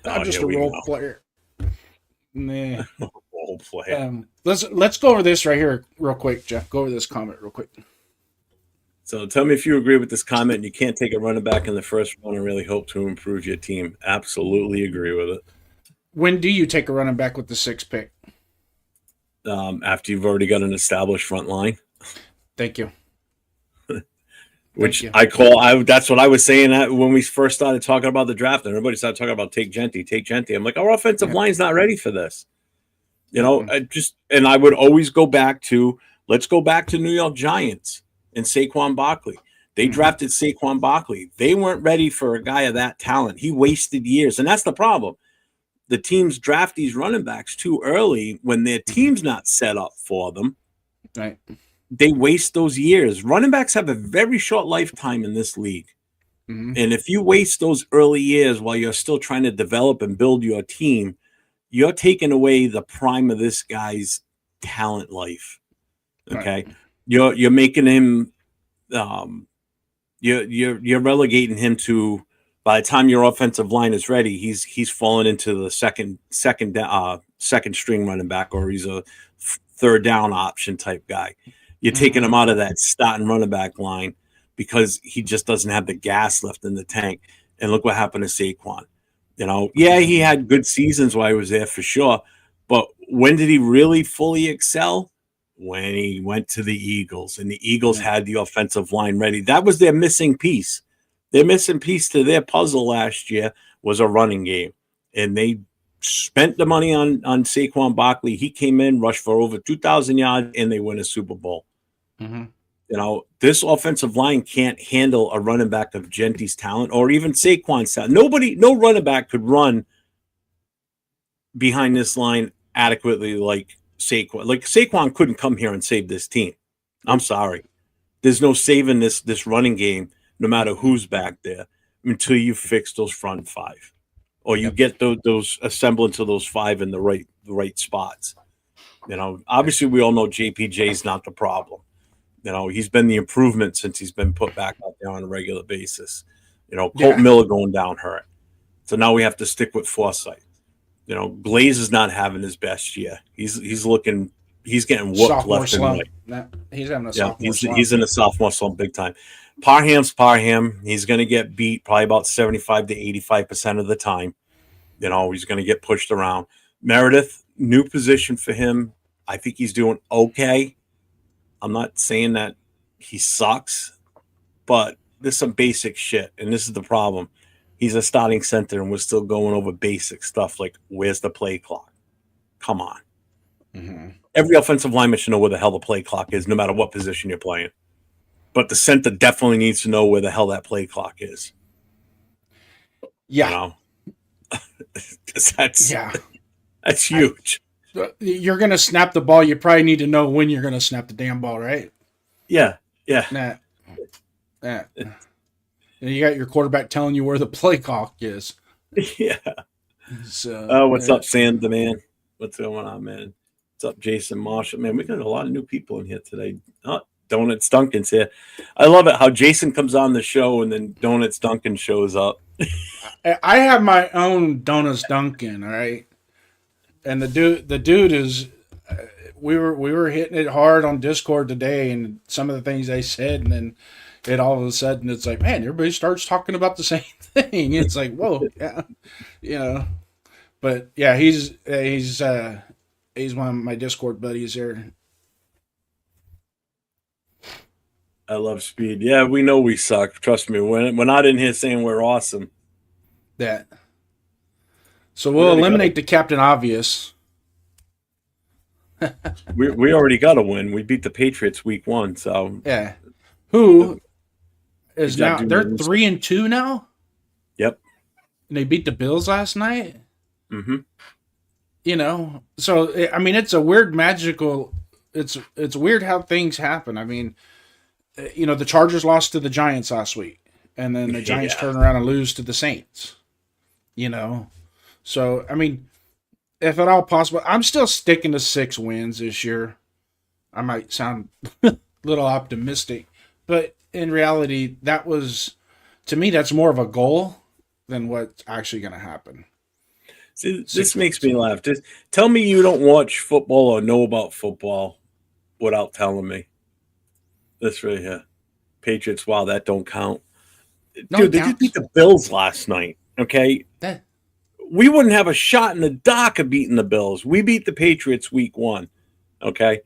I'm Oh, just here a we role go. player. Nah. Role player. Let's go over this right here real quick, Jeff. Go over this comment real quick. So tell me if you agree with this comment. You can't take a running back in the first round and really hope to improve your team. Absolutely agree with it. When do you take a running back with the sixth pick? After you've already got an established front line, Thank you. Thank which you. I call. That's what I was saying when we first started talking about the draft, and everybody started talking about take Genty, take Genty. I'm like, our offensive Yeah. line's not ready for this. Mm-mm. And I would always go back to let's go back to New York Giants and Saquon Barkley. They drafted Saquon Barkley. They weren't ready for a guy of that talent. He wasted years, and that's the problem. The teams draft these running backs too early when their team's not set up for them. Right. They waste those years. Running backs have a very short lifetime in this league. Mm-hmm. And if you waste those early years while you're still trying to develop and build your team, you're taking away the prime of this guy's talent life. Okay. Right. You're making him you're relegating him to by the time your offensive line is ready, he's fallen into the second string running back, or he's a third down option type guy. You're taking him out of that starting running back line because he just doesn't have the gas left in the tank. And look what happened to Saquon. Yeah, he had good seasons while he was there for sure. But when did he really fully excel? When he went to the Eagles, and the Eagles had the offensive line ready. That was their missing piece. Their missing piece to their puzzle last year was a running game. And they spent the money on Saquon Barkley. He came in, rushed for over 2,000 yards, and they win a Super Bowl. This offensive line can't handle a running back of Genty's talent or even Saquon's talent. No running back could run behind this line adequately like Saquon. Like Saquon couldn't come here and save this team. I'm sorry. There's no saving this running game, no matter who's back there, until you fix those front five, or you get those assemblance of those five in the right spots. Obviously we all know JPJ is not the problem. He's been the improvement since he's been put back out there on a regular basis. Colt Miller going down hurt, so now we have to stick with Forsythe. Glaze is not having his best year. He's getting whooped Sophomore left slump. and right. He's having a sophomore slump. He's in a sophomore slump big time. Parham. He's going to get beat probably about 75 to 85% of the time. He's going to get pushed around. Meredith, new position for him. I think he's doing okay. I'm not saying that he sucks, but there's some basic shit, and this is the problem. He's a starting center, and we're still going over basic stuff like where's the play clock? Come on. Every offensive lineman should know where the hell the play clock is, no matter what position you're playing. But the center definitely needs to know where the hell that play clock is. Yeah. That's huge. You're going to snap the ball. You probably need to know when you're going to snap the damn ball, right? Yeah. And you got your quarterback telling you where the play clock is. Yeah. So, what's up, Sam the man? What's going on, man? What's up, Jason Marshall? Man, we got a lot of new people in here today. Donuts Duncan's here. I love it how Jason comes on the show and then Donuts Duncan shows up. I have my own Donuts Duncan, all right? And the dude is we were hitting it hard on Discord today, and some of the things they said, and then it all of a sudden it's like, man, everybody starts talking about the same thing. It's like, whoa, yeah. But yeah, he's one of my Discord buddies there. I love speed. Yeah, we know we suck. Trust me. We're not in here saying we're awesome. That. So we'll eliminate the Captain Obvious. we already got a win. We beat the Patriots week 1. So yeah, who is now? They're 3-2 now. Yep. And they beat the Bills last night. Mm-hmm. So I mean, it's a weird magical. It's weird how things happen. I mean, the Chargers lost to the Giants last week, and then the Giants turn around and lose to the Saints. So, I mean, if at all possible, I'm still sticking to 6 wins this year. I might sound a little optimistic, but in reality, to me, that's more of a goal than what's actually going to happen. See, this Six makes points. me laugh. Just tell me you don't watch football or know about football without telling me. This right here. Patriots, wow, that don't count. No, Dude, it they just beat counts. the Bills last night. Okay. That We wouldn't have a shot in the dark of beating the Bills. We beat the Patriots week 1. Okay.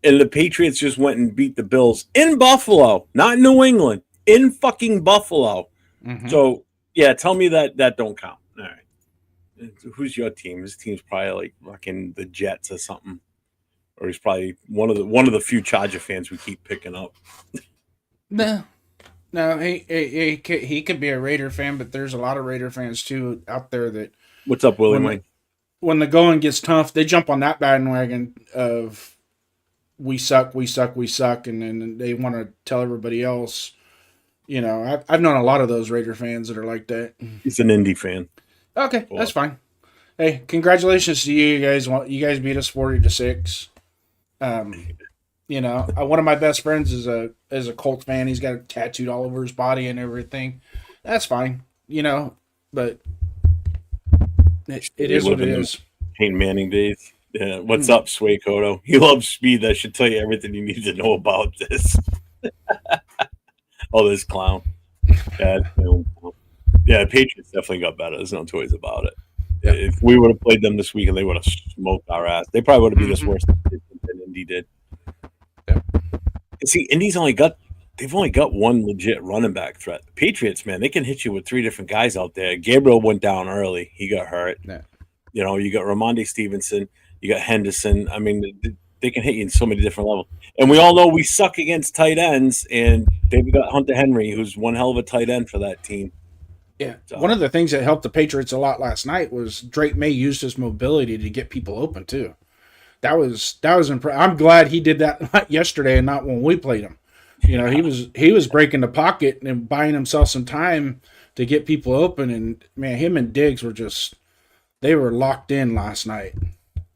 And the Patriots just went and beat the Bills in Buffalo, not New England, in fucking Buffalo. mm-hmm. So yeah, tell me that don't count. All right. Who's your team? His team's probably like fucking the Jets or something. Or he's probably one of the few Charger fans we keep picking up. No, no, he could be a Raider fan, but there's a lot of Raider fans too out there that What's up, Willie when the Wayne? when the going gets tough, they jump on that bandwagon of we suck, we suck, we suck, and then they want to tell everybody else. I've known a lot of those Raider fans that are like that. He's an Indy fan. Okay, that's Well, fine. Hey, congratulations to you guys. You guys beat us 40-6. Um, one of my best friends is a Colts fan. He's got it tattooed all over his body and everything. That's fine, but it we is what live it in them is. Peyton Manning days. Yeah. What's Hmm. up, Sway Kodo? He loves speed. That should tell you everything you need to know about this. Oh, this clown. Yeah, yeah. Patriots definitely got better. There's no two ways about it. Yep. If we would have played them this week and they would have smoked our ass, they probably would have beat us Mm-hmm. worse than Indy did. Yep. And see, they've only got one legit running back threat. The Patriots, man, they can hit you with 3 different guys out there. Gabriel went down early; he got hurt. Yeah. You got Ramondre Stevenson, you got Henderson. I mean, they can hit you in so many different levels. And we all know we suck against tight ends. And they've got Hunter Henry, who's one hell of a tight end for that team. Yeah. One So of the things that helped the Patriots a lot last night was Drake May used his mobility to get people open too. That was impressive. I'm glad he did that yesterday and not when we played him. He was breaking the pocket and buying himself some time to get people open. And man, him and Diggs they were locked in last night.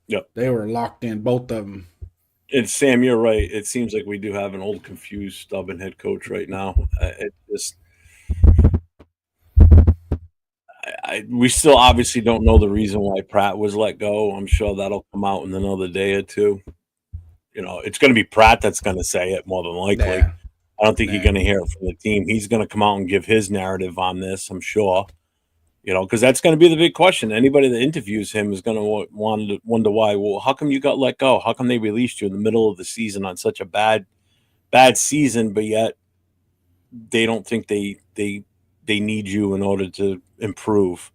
yep. They were locked in, both of them. And Sam, you're right. It seems like we do have an old, confused, stubborn head coach right now. It just we still obviously don't know the reason why Pratt was let go. I'm sure that'll come out in another day or two. It's going to be Pratt that's going to say it more than likely. Nah, I don't think you're nah. going to hear it from the team. He's going to come out and give his narrative on this, I'm sure. Because that's going to be the big question. Anybody that interviews him is going to wonder why. Well, how come you got let go? How come they released you in the middle of the season on such a bad season, but yet they don't think they need you in order to improve?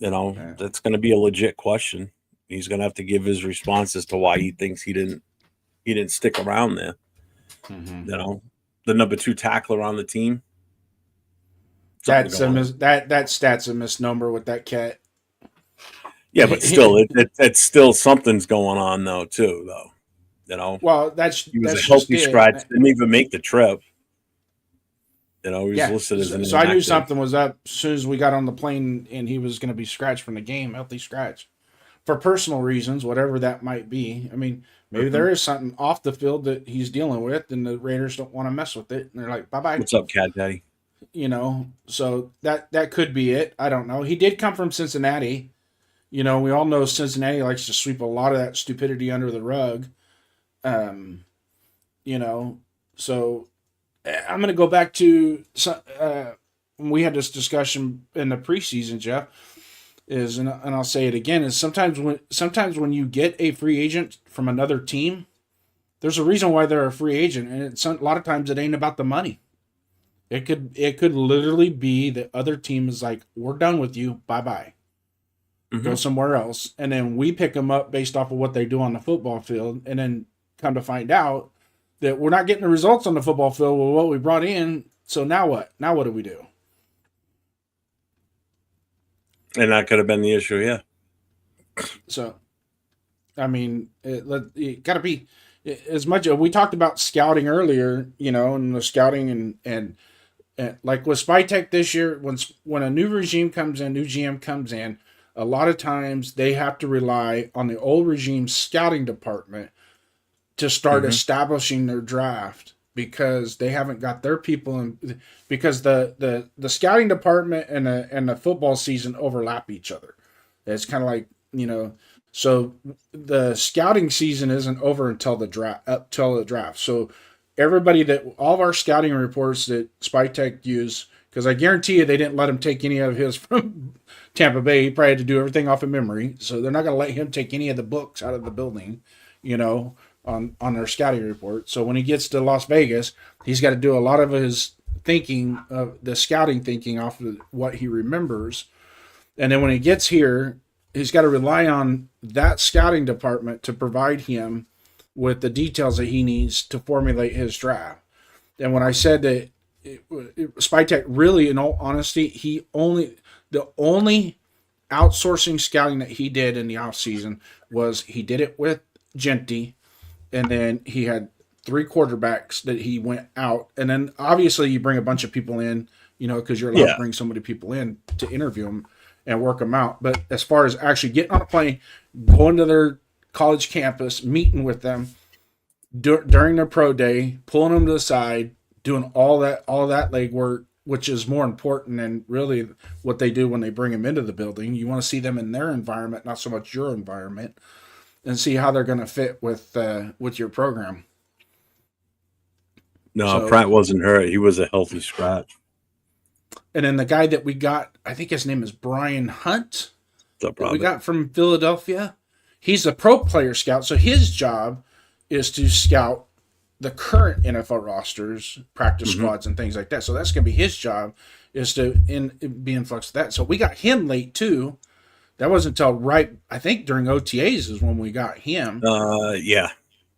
Nah. That's going to be a legit question. He's going to have to give his response as to why he thinks he didn't stick around there. Mm-hmm. The number 2 tackler on the team. That's that stat's a misnomer with that cat. Yeah, but still, it's still something's going on though, too. Well, that's He was a just healthy it. scratch. Didn't even make the trip. He was Yeah. listed as an So I knew inactive. something was up as soon as we got on the plane and he was going to be scratched from the game, healthy scratch. For personal reasons, whatever that might be. I mean, maybe there is something off the field that he's dealing with and the Raiders don't want to mess with it. And they're like, bye bye. What's up, Cat Daddy? So that could be it. I don't know. He did come from Cincinnati. We all know Cincinnati likes to sweep a lot of that stupidity under the rug. Um, so I'm going to go back to when we had this discussion in the preseason, Jeff. And I'll say it again, is sometimes when you get a free agent from another team, there's a reason why they're a free agent, and a lot of times it ain't about the money. It could literally be the other team is like, we're done with you, bye bye, go somewhere else, and then we pick them up based off of what they do on the football field, and then come to find out that we're not getting the results on the football field with what we brought in. So now what? Now what do we do? And that could have been the issue, yeah. So, I mean, it got to be as much. We talked about scouting earlier, and the scouting and like with Spytech this year, when a new regime comes in, new GM comes in, a lot of times they have to rely on the old regime's scouting department to start establishing their draft because they haven't got their people in, because the scouting department and the football season overlap each other. It's kind of like, so the scouting season isn't over until the draft. Up till the draft. So everybody all of our scouting reports that SpyTech use, because I guarantee you they didn't let him take any of his from Tampa Bay. He probably had to do everything off of memory. So they're not going to let him take any of the books out of the building, on their scouting report. So when he gets to Las Vegas, he's got to do a lot of his thinking, the scouting thinking off of what he remembers. And then when he gets here, he's got to rely on that scouting department to provide him with the details that he needs to formulate his draft. And when I said that SpyTech, really, in all honesty, the only outsourcing scouting that he did in the off season was he did it with Genty, and then he had 3 quarterbacks that he went out, and then obviously you bring a bunch of people in, because you're allowed to bring so many people in to interview them and work them out. But as far as actually getting on a plane, going to their college campus, meeting with them during their pro day, pulling them to the side, doing all that legwork, which is more important than really what they do when they bring them into the building. You want to see them in their environment, not so much your environment, and see how they're going to fit with your program. No, Pratt wasn't hurt. He was a healthy scratch. And then the guy that we got, I think his name is Brian Hunt, that we got from Philadelphia. He's a pro player scout, so his job is to scout the current NFL rosters, practice squads, and things like that. So that's going to be his job, is to be in flux with that. So we got him late too. That wasn't until I think during OTAs is when we got him. Yeah.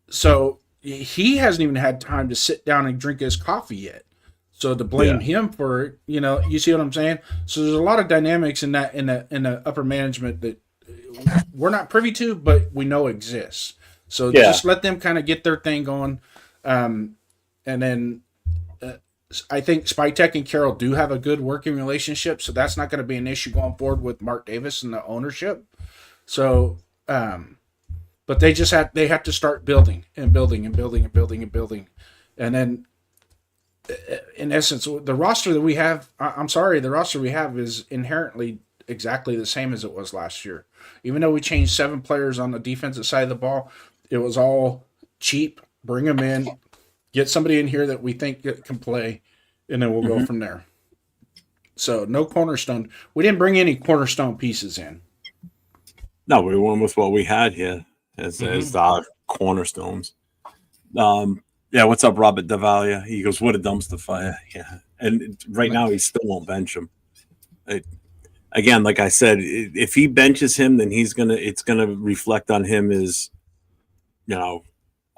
So he hasn't even had time to sit down and drink his coffee yet. So to blame him for it, you see what I'm saying? So there's a lot of dynamics in that in the upper management that we're not privy to, but we know exists. So just let them kind of get their thing going. And then I think SpyTech and Carroll do have a good working relationship, so that's not going to be an issue going forward with Mark Davis and the ownership. So, but they have to start building and building and building and building and building, and then in essence, the roster that we have, the roster we have is inherently exactly the same as it was last year. Even though we changed 7 players on the defensive side of the ball, it was all cheap. Bring them in, get somebody in here that we think can play, and then we'll go from there. So no cornerstone. We didn't bring any cornerstone pieces in. No, we went with what we had here as the cornerstones. Yeah, what's up, Robert Davalia? He goes, what a dumpster fire. Yeah. And right now he still won't bench him. Again, like I said, if he benches him, then it's gonna reflect on him as,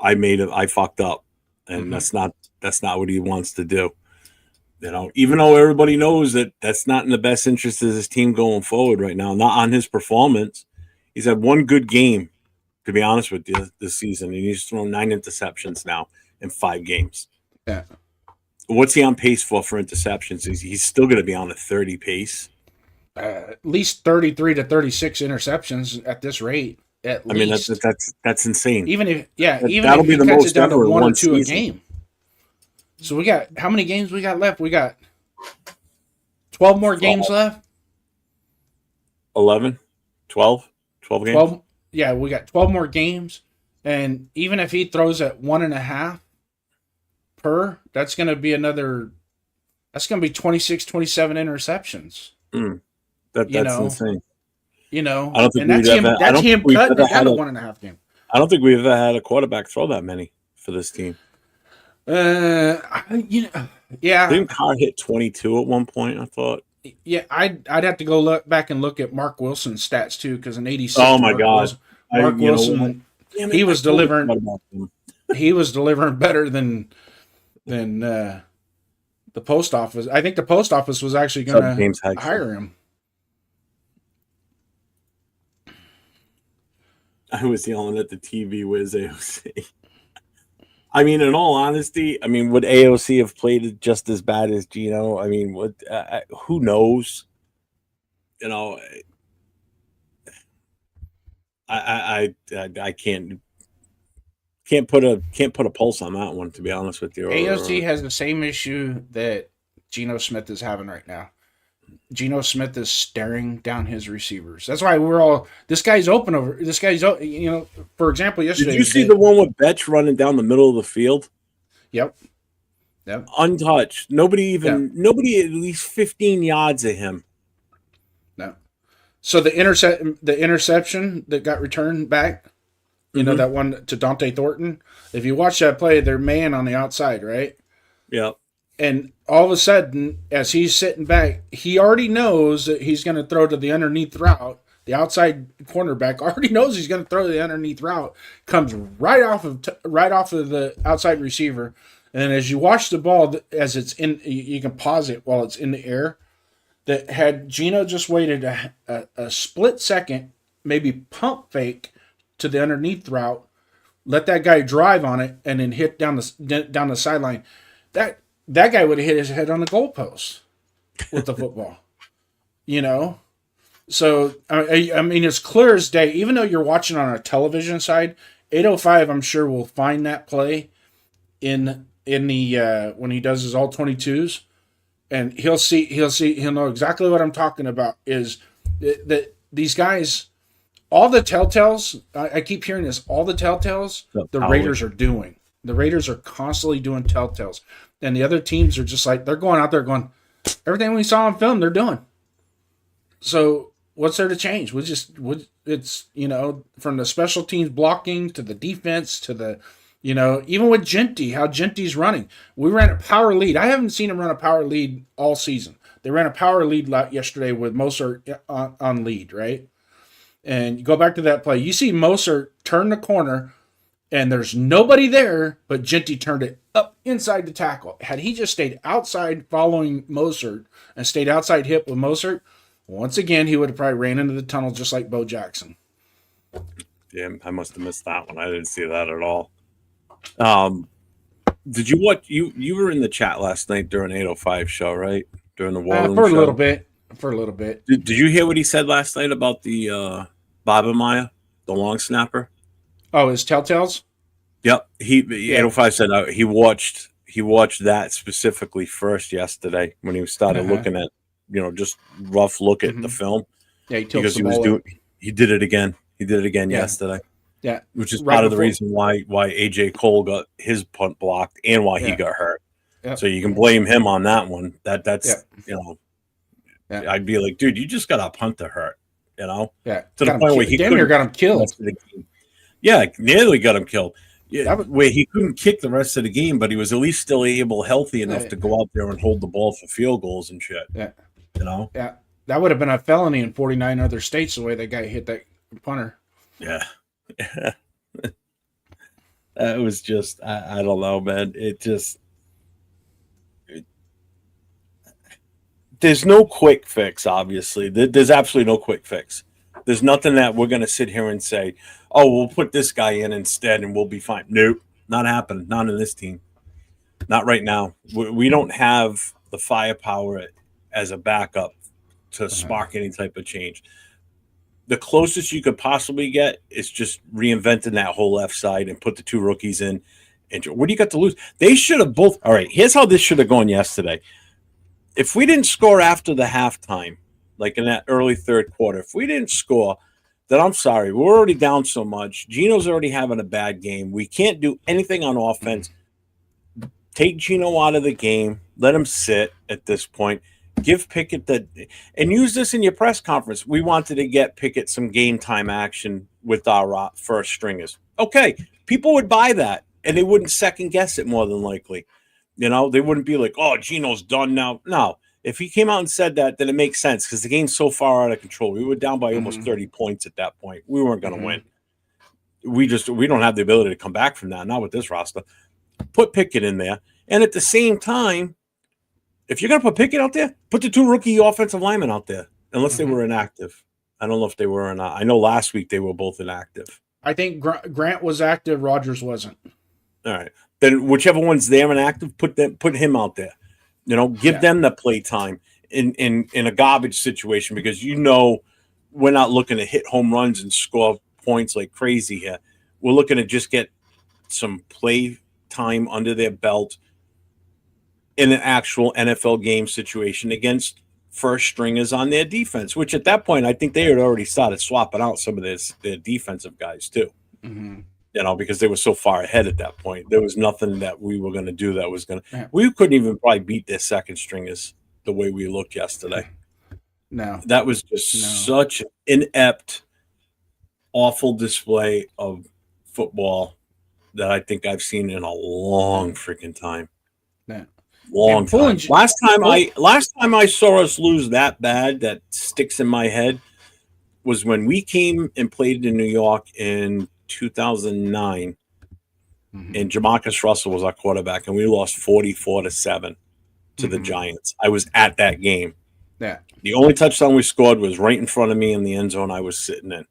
I fucked up. And that's not what he wants to do. Even though everybody knows that that's not in the best interest of his team going forward right now, not on his performance. He's had one good game, to be honest with you, this season, and he's thrown 9 interceptions now in 5 games. Yeah. What's he on pace for interceptions? He's still going to be on a 30 pace. At least 33 to 36 interceptions at this rate. At least. That's insane. Even if that'll be the most down to ever 1 or 2 season. a game. So we got how many games we got left? We got 12 more games left. 11, 12 games. 12. Yeah, we got 12 more games, and even if he throws at 1.5 per, that's going to be another. That's going to be 26, 27 interceptions. That's insane. I don't think that's him cutting it down to 1.5 game. I don't think we've ever had a quarterback throw that many for this team. Yeah. Didn't Carr hit 22 at one point? I thought. Yeah, I'd have to go look back and look at Mark Wilson's stats too, because in '86, oh my God, Mark Wilson, he was delivering. He was delivering better than the post office. I think the post office was actually going to hire him. I was yelling at the TV, "Where's AOC?" I mean, in all honesty, would AOC have played just as bad as Gino? Who knows? I can't put a pulse on that one, to be honest with you. AOC has the same issue that Geno Smith is having right now. Geno Smith is staring down his receivers. That's why we're all, this guy's open over, this guy's, for example, Did yesterday. you see the one with Betch running down the middle of the field? Yep. Yep. Untouched. Nobody at Yep. least 15 yards of him. No. So the interception that got returned back, that one to Dante Thornton. If you watch that play, they're man on the outside, right? Yeah. And all of a sudden, as he's sitting back, he already knows that he's going to throw to the underneath route. The outside cornerback already knows he's going to throw the underneath route. Comes right off of the outside receiver, and as you watch the ball, as it's in, you can pause it while it's in the air. That had Geno just waited a split second, maybe pump fake to the underneath route, let that guy drive on it, and then hit down the sideline. That guy would have hit his head on the goalpost with the football. So I mean, it's clear as day. Even though you're watching on a television side, 805, I'm sure will find that play in the when he does his all 22s, and he'll know exactly what I'm talking about. Is that these guys, all the telltales? I keep hearing this. All the telltales the Raiders are doing. The Raiders are constantly doing telltales, and the other teams are just like, they're going out there going, everything we saw on film, they're doing. So what's there to change? It's from the special teams blocking to the defense to the, even with Genty, how Genty's running. We ran a power lead. I haven't seen him run a power lead all season. They ran a power lead yesterday with Mostert on lead, right? And you go back to that play. You see Mostert turn the corner, and there's nobody there, but Genty turned it up inside the tackle. Had he just stayed outside following Mostert and stayed outside hip with Mostert, once again, he would have probably ran into the tunnel just like Bo Jackson. Yeah, I must have missed that one. I didn't see that at all. Did you watch? You were in the chat last night during 805 show, right? During the War Room for a show? For a little bit. Did you hear what he said last night about the Babameyer, the long snapper? Oh, his telltales? Yep. 805 said he watched that specifically first yesterday when he started looking at, just rough look at the film. Yeah, he did it again. He did it again yesterday. Yeah. Which is part of the reason why AJ Cole got his punt blocked and why he got hurt. Yep. So you can blame him on that one. That's I'd be like, dude, you just got a punt to hurt, Yeah. To the point where he damn near got him killed. Yeah, nearly got him killed. Yeah, where he couldn't kick the rest of the game, but he was at least still healthy enough to go out there and hold the ball for field goals and shit. Yeah. Yeah. That would have been a felony in 49 other states the way that guy hit that punter. Yeah. It was just, I don't know, man. There's no quick fix, obviously. There's absolutely no quick fix. There's nothing that we're going to sit here and say, oh, we'll put this guy in instead and we'll be fine. Nope, not happening. Not in this team. Not right now. We don't have the firepower as a backup to spark any type of change. The closest you could possibly get is just reinventing that whole left side and put the two rookies in. And what do you got to lose? They should have both. All right, here's how this should have gone yesterday. If we didn't score after the halftime, like in that early third quarter, if we didn't score, then I'm sorry. We're already down so much. Geno's already having a bad game. We can't do anything on offense. Take Geno out of the game. Let him sit at this point. Give Pickett and use this in your press conference. We wanted to get Pickett some game time action with our first stringers. Okay, people would buy that, and they wouldn't second guess it more than likely. They wouldn't be like, oh, Geno's done now. No, if he came out and said that, then it makes sense because the game's so far out of control. We were down by almost 30 points at that point. We weren't going to win. We don't have the ability to come back from that, not with this roster. Put Pickett in there. And at the same time, if you're going to put Pickett out there, put the two rookie offensive linemen out there, unless they were inactive. I don't know if they were or not. I know last week they were both inactive. I think Grant was active. Rogers wasn't. All right. Then whichever one's there and active, put him out there. Give them the play time in a garbage situation because we're not looking to hit home runs and score points like crazy here. We're looking to just get some play time under their belt in an actual NFL game situation against first stringers on their defense, which at that point I think they had already started swapping out some of their defensive guys too. Mm-hmm. Because they were so far ahead at that point. There was nothing that we were going to do that was going to. Yeah. We couldn't even probably beat their second stringers the way we looked yesterday. No, that was just such an inept, awful display of football that I think I've seen in a long freaking time. Yeah. Long time. Last time I saw us lose that bad, that sticks in my head, was when we came and played in New York in 2009, and Jamarcus Russell was our quarterback, and we lost 44-7 to the Giants. I was at that game. Yeah. The only touchdown we scored was right in front of me in the end zone I was sitting in.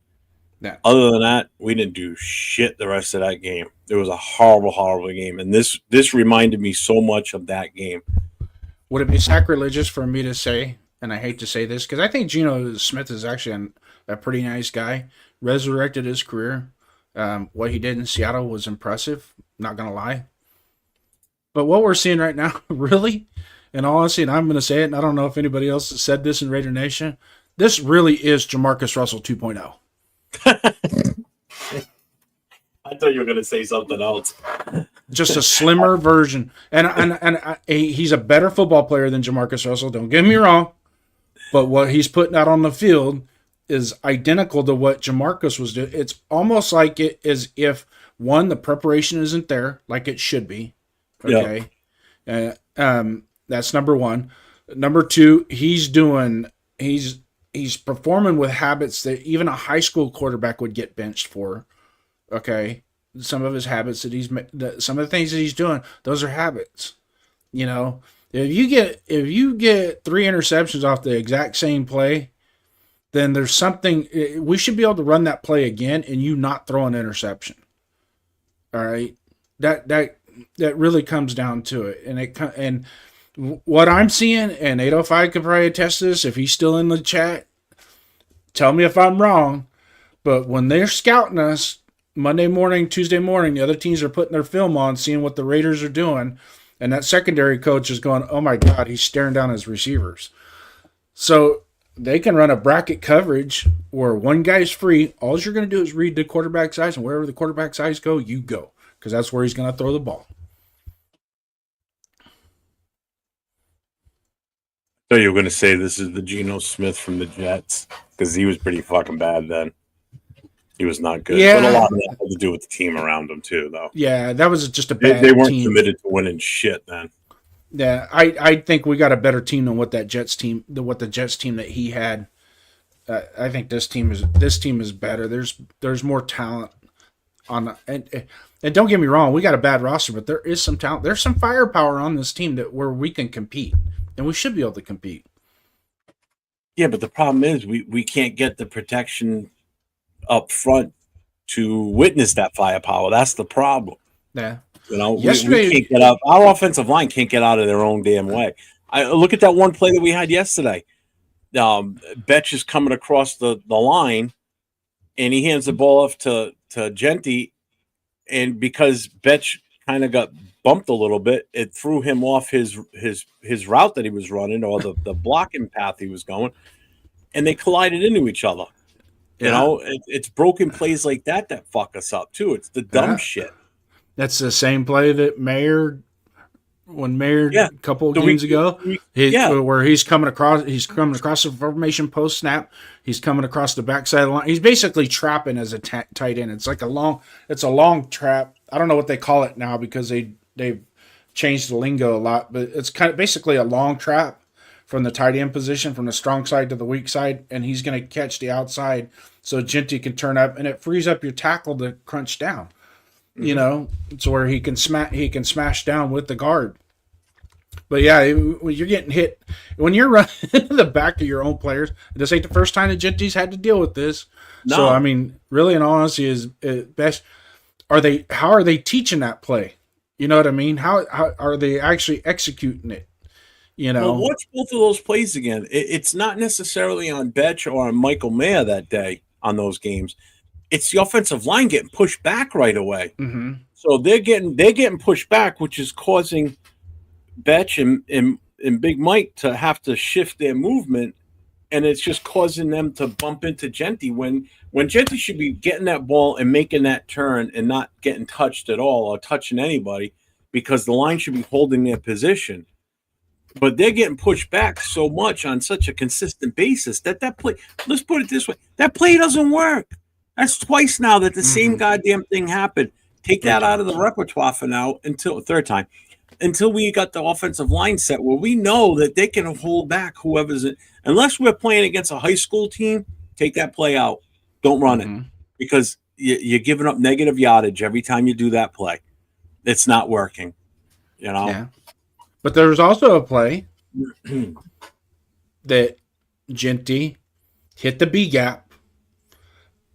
Yeah. Other than that, we didn't do shit the rest of that game. It was a horrible, horrible game, and this reminded me so much of that game. Would it be sacrilegious for me to say, and I hate to say this, because I think Geno Smith is actually a pretty nice guy, resurrected his career. What he did in Seattle was impressive, not going to lie. But what we're seeing right now, really, and honestly, and I'm going to say it, and I don't know if anybody else has said this in Raider Nation, this really is Jamarcus Russell 2.0. I thought you were going to say something else. Just a slimmer version. And he's a better football player than Jamarcus Russell, don't get me wrong. But what he's putting out on the field is identical to what Jamarcus was doing. It's almost like it is if, one, the preparation isn't there like it should be. Okay. Yeah. That's number one. Number two, he's performing with habits that even a high school quarterback would get benched for. Okay. Some of his habits some of the things that he's doing, those are habits. If you get 3 interceptions off the exact same play, then there's something. We should be able to run that play again and you not throw an interception. All right, that really comes down to it, and what I'm seeing, and 805 could probably attest to this if he's still in the chat. Tell me if I'm wrong, but when they're scouting us Monday morning, Tuesday morning, the other teams are putting their film on, seeing what the Raiders are doing, and that secondary coach is going, "Oh my God, he's staring down his receivers." So they can run a bracket coverage where one guy's free. All you're going to do is read the quarterback's eyes, and wherever the quarterback's eyes go, you go, because that's where he's going to throw the ball. So you were going to say this is the Geno Smith from the Jets, because he was pretty fucking bad then. He was not good. Yeah. But a lot of that had to do with the team around him too, though. Yeah, that was just a bad They weren't team. committed to winning shit then. Yeah, I think we got a better team than what the Jets team that he had. I think this team is better. There's more talent on, and don't get me wrong, we got a bad roster, but there is some talent. There's some firepower on this team where we can compete, and we should be able to compete. Yeah, but the problem is we can't get the protection up front to witness that firepower. That's the problem. Yeah. We can't get out. Our offensive line can't get out of their own damn way. I look at that one play that we had yesterday. Betch is coming across the line, and he hands the ball off to Genty, and because Betch kind of got bumped a little bit, it threw him off his route that he was running, or the blocking path he was going, and they collided into each other. Yeah. It's broken plays like that fuck us up too. It's the dumb shit. That's the same play that Mayer a couple of games ago, where he's coming across the formation post snap. He's coming across the backside of the line. He's basically trapping as a tight end. It's like a long trap. I don't know what they call it now because they've changed the lingo a lot, but it's kind of basically a long trap from the tight end position, from the strong side to the weak side, and he's going to catch the outside so Genty can turn up, and it frees up your tackle to crunch down. It's where he can smash down with the guard. But yeah, when you're getting hit, when you're running into the back of your own players, this ain't the first time that Genty's had to deal with this. No. So I mean, really, in all honesty, is best. How are they teaching that play? You know what I mean? How are they actually executing it? Well, watch both of those plays again. It's not necessarily on Betch or on Michael Mayer that day on those games. It's the offensive line getting pushed back right away. Mm-hmm. So they're getting pushed back, which is causing Betch and Big Mike to have to shift their movement, and it's just causing them to bump into Genty when Genty should be getting that ball and making that turn and not getting touched at all or touching anybody, because the line should be holding their position. But they're getting pushed back so much on such a consistent basis that play, let's put it this way, that play doesn't work. That's twice now that the same goddamn thing happened. Take that out of the repertoire for now until third time, until we got the offensive line set where we know that they can hold back whoever's in. Unless we're playing against a high school team, take that play out. Don't run it, because you're giving up negative yardage every time you do that play. It's not working, you know? Yeah. But there was also a play that Genty hit the B gap.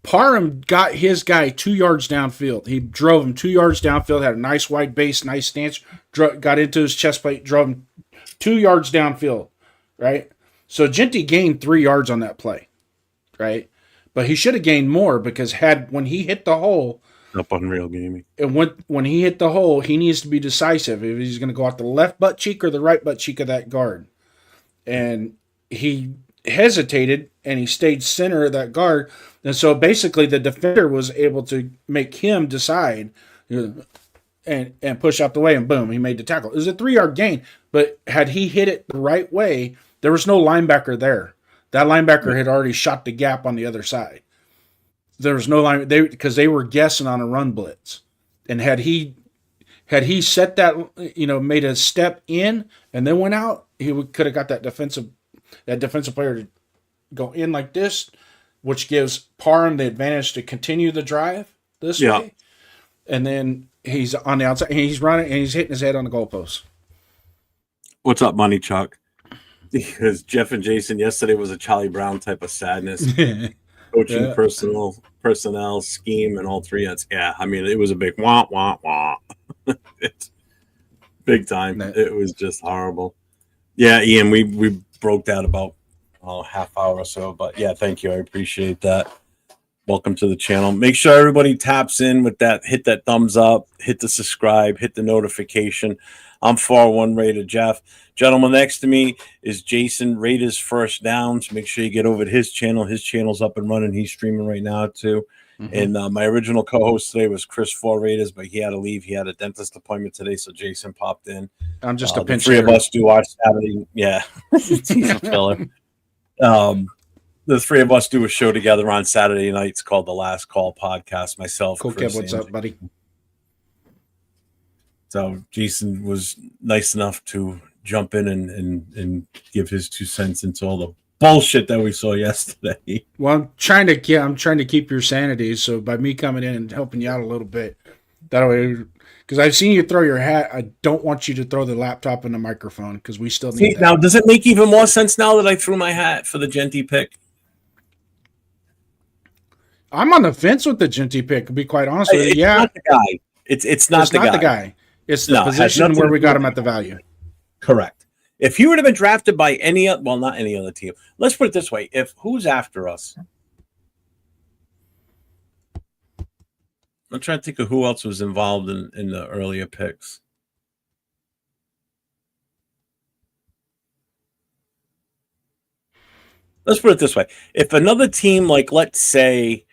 Parham got his guy 2 yards downfield. He drove him 2 yards downfield, had a nice wide base, nice stance, got into his chest plate, drove him 2 yards downfield, right? So Genty gained 3 yards on that play, right? But he should have gained more, because when he hit the hole, up unreal gaming. And when he hit the hole, he needs to be decisive if he's going to go out the left butt cheek or the right butt cheek of that guard. And he hesitated, and he stayed center of that guard. And so basically the defender was able to make him decide, and push out the way, and boom, he made the tackle. It was a 3-yard gain, but had he hit it the right way, there was no linebacker there. That linebacker had already shot the gap on the other side. There was no line, because they were guessing on a run blitz, and had he set that, made a step in and then went out, he could have got that defensive player to go in like this, which gives Parham the advantage to continue the drive this way, and then he's on the outside and he's running and he's hitting his head on the goalpost. What's up, Money Chuck? Because Jeff and Jason yesterday was a Charlie Brown type of sadness. Coaching, personnel, scheme, and all three. I mean, it was a big wah, wah, wah. It's big time. It was just horrible. Yeah, Ian, we broke that about half hour or so. But yeah, thank you. I appreciate that. Welcome to the channel. Make sure everybody taps in with that. Hit that thumbs up. Hit the subscribe. Hit the notification. I'm 4-1 Raider Jeff. Gentleman next to me is Jason, Raiders First Downs. Make sure you get over to his channel. His channel's up and running. He's streaming right now too. And my original co-host today was Chris for Raiders, but he had to leave. He had a dentist appointment today, so Jason popped in. I'm just a pinch hitter. The three of us do our Saturday. Yeah, he's a filler. The three of us do a show together on Saturday nights called The Last Call Podcast. Myself, cool, Chris, Kev, what's up, buddy? So Jason was nice enough to jump in and give his 2 cents into all the bullshit that we saw yesterday. Well, I'm trying to keep your sanity. So by me coming in and helping you out a little bit, that way, because I've seen you throw your hat. I don't want you to throw the laptop and the microphone, because we still need that. Now, does it make even more sense now that I threw my hat for the Genty pick? I'm on the fence with the Genty pick, to be quite honest with you. Yeah, not the guy. It's not the guy. It's the position where we got him at the value. Correct. If he would have been drafted by not any other team. Let's put it this way: who's after us? I'm trying to think of who else was involved in the earlier picks. Let's put it this way: if another team, like let's say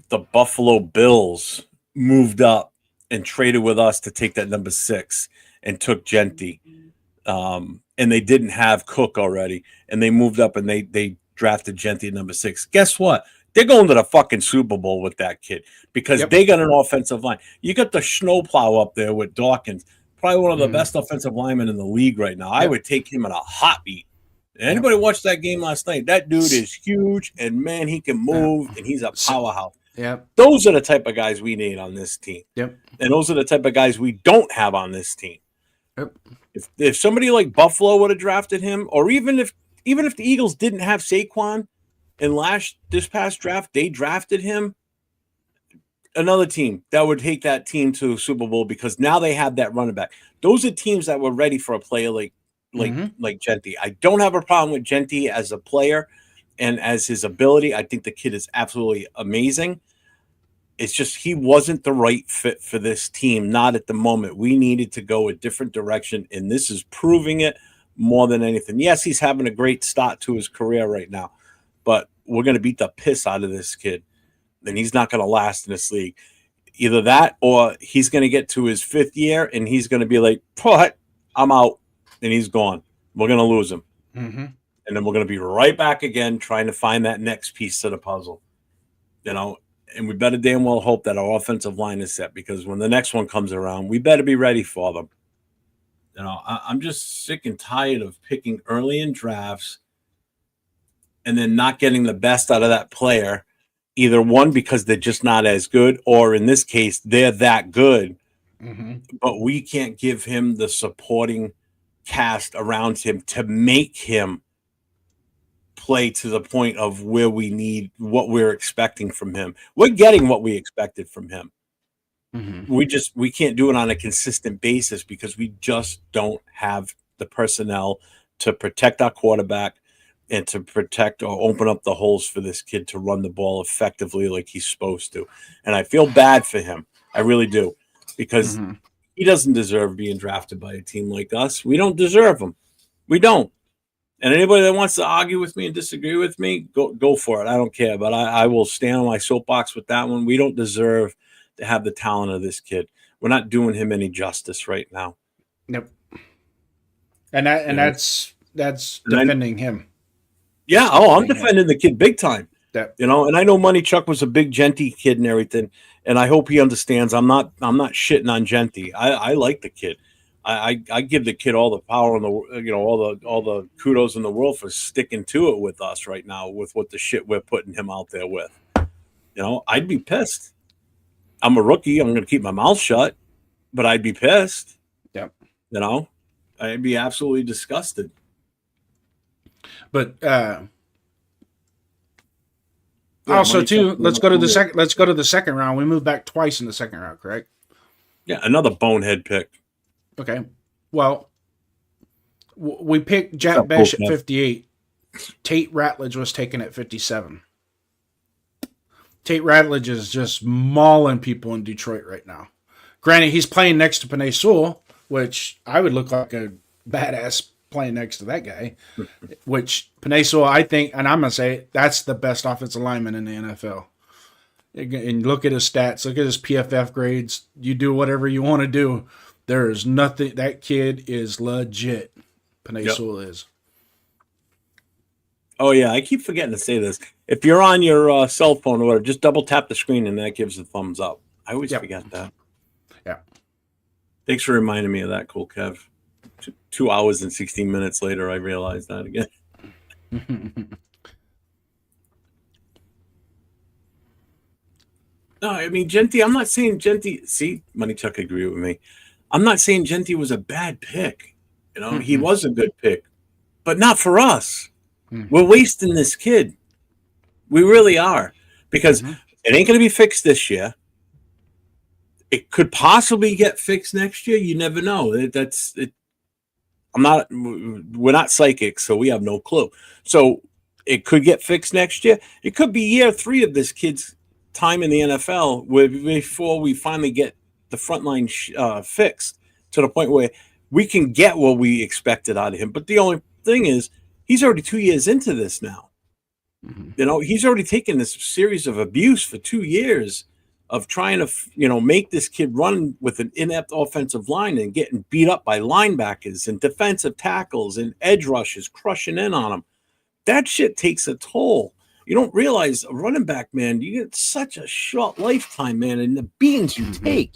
the Buffalo Bills, moved up and traded with us to take that number 6 and took Genty, and they didn't have Cook already, and they moved up and they drafted Genty at number 6. Guess what? They're going to the fucking Super Bowl with that kid, because they got an offensive line. You got the snowplow up there with Dawkins, probably one of the best offensive linemen in the league right now. I would take him in a hot beat. Anybody watched that game last night? That dude is huge, and man, he can move, and he's a powerhouse. Yep. Those are the type of guys we need on this team. Yep. And those are the type of guys we don't have on this team. Yep. If somebody like Buffalo would have drafted him, or even if the Eagles didn't have Saquon in this past draft, they drafted him, another team that would take that team to a Super Bowl, because now they have that running back. Those are teams that were ready for a player like Genty. I don't have a problem with Genty as a player and as his ability. I think the kid is absolutely amazing. It's just he wasn't the right fit for this team, not at the moment. We needed to go a different direction, and this is proving it more than anything. Yes, he's having a great start to his career right now, but we're going to beat the piss out of this kid, and he's not going to last in this league. Either that or he's going to get to his 5th year, and he's going to be like, what? I'm out, and he's gone. We're going to lose him. Mm-hmm. And then we're going to be right back again trying to find that next piece to the puzzle. And we better damn well hope that our offensive line is set, because when the next one comes around, we better be ready for them. I'm just sick and tired of picking early in drafts and then not getting the best out of that player, either one, because they're just not as good, or in this case, they're that good, but we can't give him the supporting cast around him to make him play to the point of where we need what we're expecting from him. We're getting what we expected from him. We can't do it on a consistent basis because we just don't have the personnel to protect our quarterback and to protect or open up the holes for this kid to run the ball effectively like he's supposed to. And I feel bad for him. I really do, because he doesn't deserve being drafted by a team like us. We don't deserve him. We don't. And anybody that wants to argue with me and disagree with me, go for it. I don't care. But I will stand on my soapbox with that one. We don't deserve to have the talent of this kid. We're not doing him any justice right now. Nope. And that's defending him. Yeah. I'm defending the kid big time. Yep. And I know Money Chuck was a big Genty kid and everything. And I hope he understands. I'm not shitting on Genty. I like the kid. I give the kid all the power in the all the kudos in the world for sticking to it with us right now with what the shit we're putting him out there with. I'd be pissed. I'm a rookie. I'm going to keep my mouth shut, but I'd be pissed. Yep. I'd be absolutely disgusted. But also too, let's go to the second round. We moved back twice in the second round, correct? Yeah, another bonehead pick. Okay. Well, we picked Jack Besh at 58. Tate Ratledge was taken at 57. Tate Ratledge is just mauling people in Detroit right now. Granted, he's playing next to Penei Sewell, which I would look like a badass playing next to that guy. Which Penei Sewell, I think, and I'm going to say, that's the best offensive lineman in the NFL. And look at his stats. Look at his PFF grades. You do whatever you want to do. There is nothing. That kid is legit. Penei Sewell is. Oh, yeah. I keep forgetting to say this. If you're on your cell phone or whatever, just double tap the screen and that gives a thumbs up. I always forget that. Yeah. Thanks for reminding me of that, Cool Kev. 2 hours and 16 minutes later, I realized that again. No, I mean, Genty, I'm not saying Genty. See, Money Chuck agree with me. I'm not saying Genty was a bad pick. He was a good pick, but not for us. We're wasting this kid. We really are, because it ain't going to be fixed this year. It could possibly get fixed next year. You never know. We're not psychics, so we have no clue. So it could get fixed next year. It could be year 3 of this kid's time in the NFL before we finally get the front line fixed to the point where we can get what we expected out of him. But the only thing is, he's already 2 years into this now. He's already taken this series of abuse for 2 years of trying to, make this kid run with an inept offensive line and getting beat up by linebackers and defensive tackles and edge rushes crushing in on him. That shit takes a toll. You don't realize a running back, man, you get such a short lifetime, man, and the beatings you take.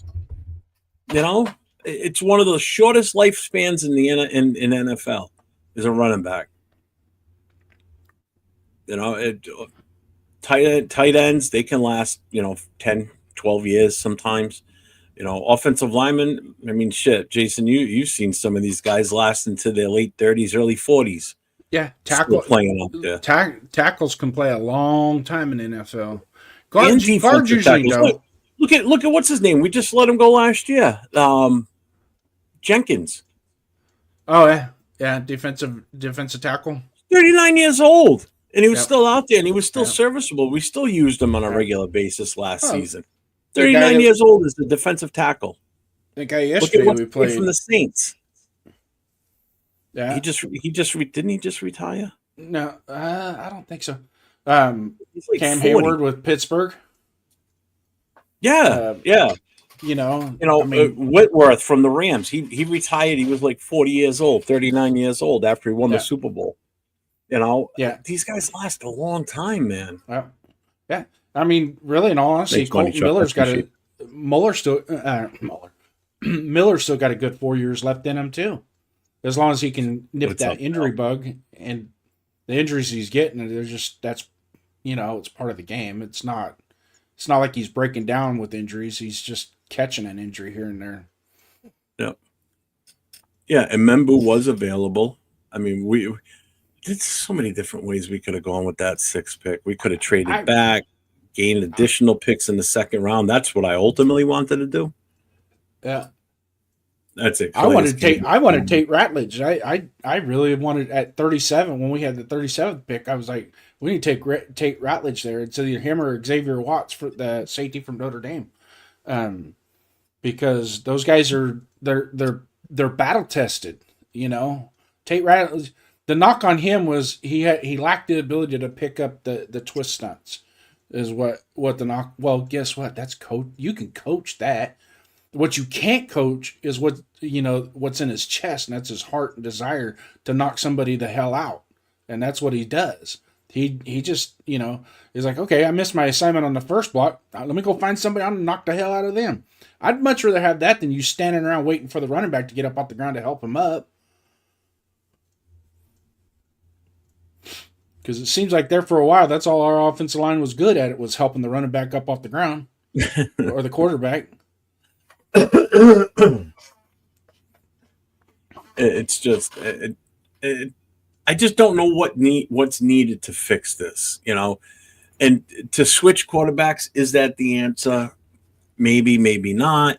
It's one of the shortest lifespans in the in NFL is a running back. Tight ends, they can last, 10, 12 years sometimes. Offensive linemen, I mean, shit, Jason, you've seen some of these guys last into their late 30s, early 40s. Yeah, playing up there. Tackles can play a long time in the NFL. Guards usually don't. Look at what's his name? We just let him go last year. Jenkins. Oh yeah, defensive tackle. 39 years old, and he was still out there, and he was still serviceable. We still used him on a regular basis last season. the guy 39 years old is the defensive tackle. the guy Look at yesterday what we he played from played. the Saints. Yeah, Didn't he just retire? no, I don't think so. He's like Cam 40. Hayward with Pittsburgh. Yeah, Uh, yeah. you know, You I know, mean, Whitworth from the Rams. He retired. He was like 40 years old, 39 years old after he won the yeah, Super Bowl. You know, yeah, these guys last a long time, man. well, yeah. I mean, really, in all honesty, Thanks, Money Colton Chuck. I Miller's got appreciate a Muller still Muller Miller still got a good 4 years left in him too, as long as he can it. nip What's up, that injury bug. And the injuries he's getting, they're just that's it's part of the game. It's not like he's breaking down with injuries. He's just catching an injury here and there. Yeah. Yeah, and Membu was available. I mean, there's so many different ways we could have gone with that 6th pick. We could have traded I back, gained additional picks in the 2nd round. That's what I ultimately wanted to do. yeah. That's it. I wanted Tate Ratledge. I really wanted at 37 when we had the 37th pick. I was like, we need to take Tate Ratledge there. It's either him or Xavier Watts for the safety from Notre Dame, because those guys they're battle tested. Tate Ratledge. The knock on him was he lacked the ability to pick up the twist stunts. Is what the knock. Well, guess what? That's coach. You can coach that. What you can't coach is what's in his chest, and that's his heart and desire to knock somebody the hell out, and that's what he does. He just is like, okay, I missed my assignment on the first block. Let me go find somebody and knock the hell out of them. I'd much rather have that than you standing around waiting for the running back to get up off the ground to help him up. Because it seems like there for a while, that's all our offensive line was good at. It was helping the running back up off the ground or the quarterback. It's just I just don't know what's needed to fix this, and to switch quarterbacks. Is that the answer? Maybe, maybe not.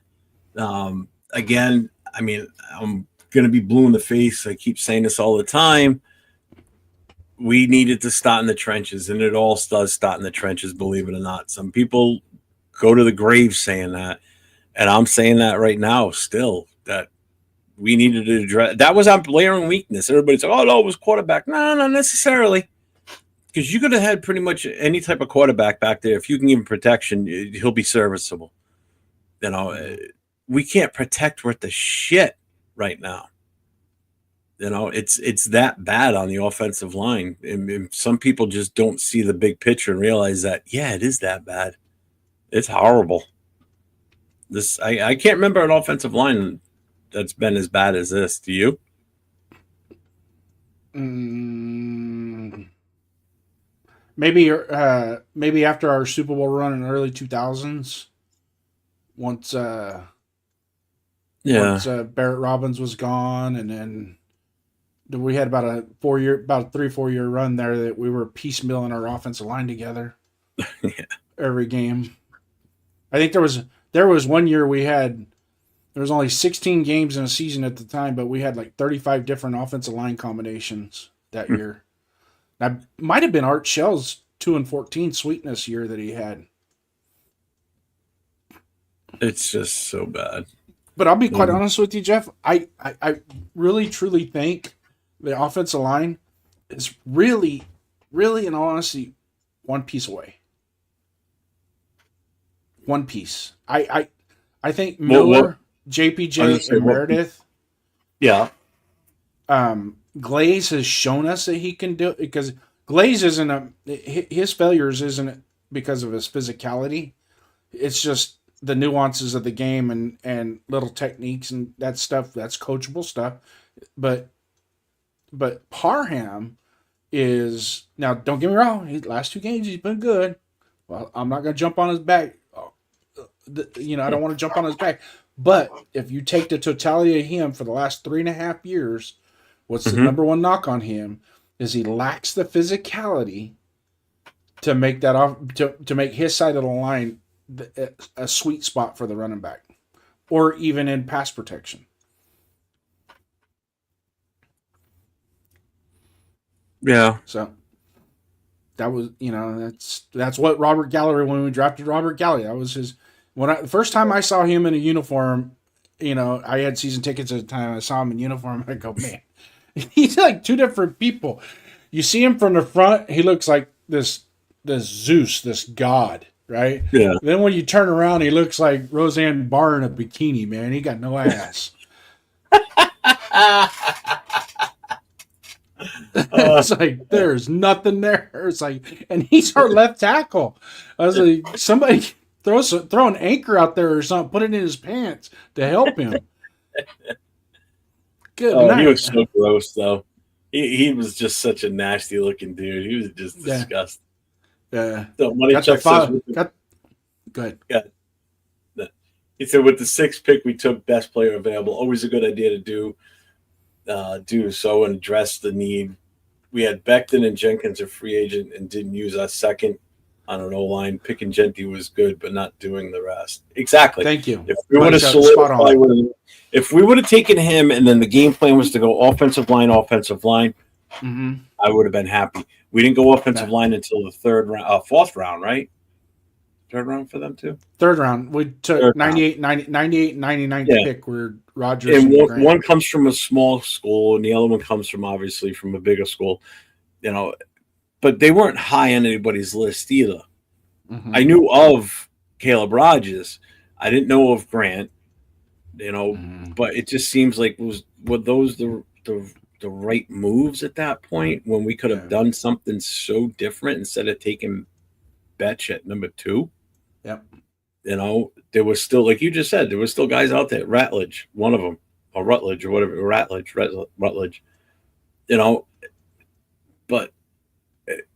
Again, I mean, I'm going to be blue in the face. I keep saying this all the time. We needed to start in the trenches, and it all does start in the trenches, believe it or not. Some people go to the grave saying that. And I'm saying that right now still, that we needed to address. That was our glaring weakness. Everybody's like, oh, no, it was quarterback. No, not necessarily. Because you could have had pretty much any type of quarterback back there. If you can give him protection, he'll be serviceable. We can't protect worth the shit right now. It's that bad on the offensive line. And some people just don't see the big picture and realize that, yeah, it is that bad. It's horrible. I can't remember an offensive line that's been as bad as this. Do you? Maybe after our Super Bowl run in the early 2000s, once Barrett Robbins was gone, and then we had about a 3-4 year run there that we were piecemealing our offensive line together. Yeah. Every game. I think there was one year there was only 16 games in a season at the time, but we had like 35 different offensive line combinations that year. That might have been Art Shell's 2-14 sweetness year that he had. It's just so bad. But I'll be quite honest with you, Jeff. I really truly think the offensive line is really, really, in all honesty, one piece away. One piece. I think Miller, JPJ, and Meredith. Yeah. Glaze has shown us that he can do it, because Glaze his failures isn't because of his physicality. It's just the nuances of the game and little techniques and that stuff. That's coachable stuff. But Parham is, now don't get me wrong, his last 2 games he's been good. Well, I'm not going to jump on his back. I don't want to jump on his back. But if you take the totality of him for the last 3.5 years, what's the number one knock on him is he lacks the physicality to make that off to make his side of the line a sweet spot for the running back, or even in pass protection. Yeah. So that was, that's what Robert Gallery, when we drafted Robert Gallery, that was The first time I saw him in a uniform, I had season tickets at the time. I saw him in uniform. I go, man, he's like two different people. You see him from the front, he looks like this Zeus, this god, right? Yeah. Then when you turn around, he looks like Roseanne Barr in a bikini, man. He got no ass. It's like there's nothing there. It's like, and he's our left tackle. I was like, somebody throw an anchor out there or something, put it in his pants to help him. Good night. He was so gross, though. He was just such a nasty looking dude. He was just disgusting. Yeah. So Money Chuck says, go ahead. Yeah. He said, with the 6th pick, we took best player available. Always a good idea to do so and address the need. We had Becton and Jenkins a free agent and didn't use our second on an O-line. Picking Genty was good, but not doing the rest. Exactly. Thank you. If we would have taken him and then the game plan was to go offensive line, mm-hmm. I would have been happy. We didn't go offensive line until the 4th round, right? 3rd round for them too? 3rd round. We took 98, 99 pick where Rodgers and one comes from a small school and the other one comes from obviously from a bigger school, but they weren't high on anybody's list either. Mm-hmm. I knew of Caleb Rogers. I didn't know of Grant, mm-hmm. but it just seems like were those the right moves at that point when we could have done something so different instead of taking Betch at number 2? Yep. There was still, like you just said, there was still guys out there. Rutledge, one of them, or Rutledge, or whatever. Rutledge. But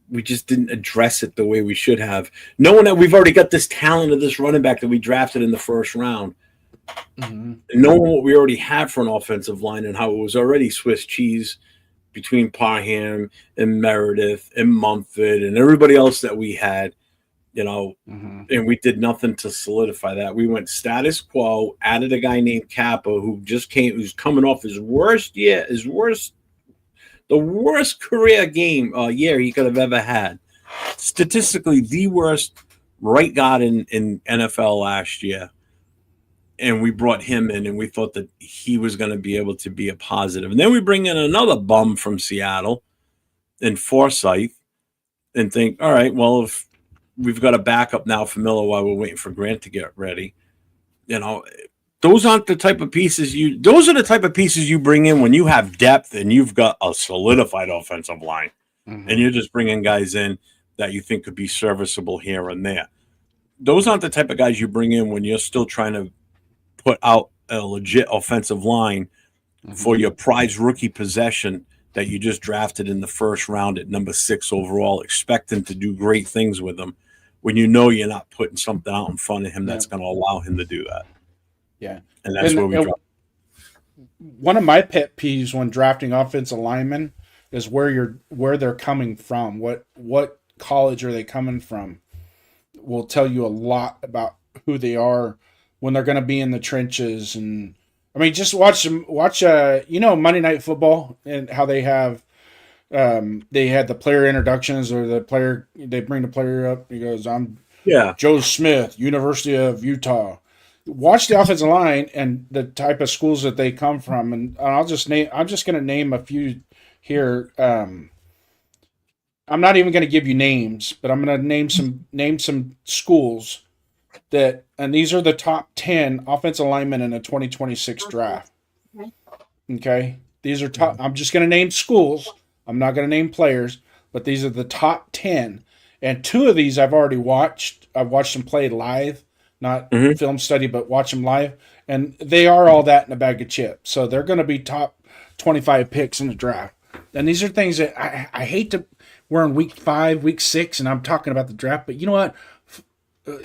we just didn't address it the way we should have, knowing that we've already got this talent of this running back that we drafted in the 1st round. Mm-hmm. Knowing what we already have for an offensive line and how it was already Swiss cheese between Parham and Meredith and Mumford and everybody else that we had. Mm-hmm. And we did nothing to solidify that. We went status quo, added a guy named Kappa who's coming off his worst, the worst career year he could have ever had. Statistically, the worst right guard in NFL last year. And we brought him in and we thought that he was going to be able to be a positive. And then we bring in another bum from Seattle in Forsyth and think, all right, well, if we've got a backup now for Miller while we're waiting for Grant to get ready. Those aren't the type of pieces those are the type of pieces you bring in when you have depth and you've got a solidified offensive line. Mm-hmm. And you're just bringing guys in that you think could be serviceable here and there. Those aren't the type of guys you bring in when you're still trying to put out a legit offensive line for your prize rookie possession that you just drafted in the 1st round at number 6 overall, expecting to do great things with him when you're not putting something out in front of him that's going to allow him to do that. Yeah. And that's where we drop. One of my pet peeves when drafting offensive linemen is where they're coming from. What college are they coming from will tell you a lot about who they are when they're going to be in the trenches. And I mean, just watch Monday Night Football and how they have they had the player introductions or they bring the player up. He goes, "I'm Joe Smith, University of Utah." Watch the offensive line and the type of schools that they come from, and I'm just going to name a few here. I'm not even going to give you names, but I'm going to name some schools and these are the top 10 offensive linemen in the 2026 draft. Okay, these are top. I'm just going to name schools. I'm not going to name players, but these are the top 10, and 2 of these I've already watched. I've watched them play live. Not film study, but watch them live. And they are all that in a bag of chips. So they're going to be top 25 picks in the draft. And these are things that I hate to, we're in week 5, week 6, and I'm talking about the draft. But you know what?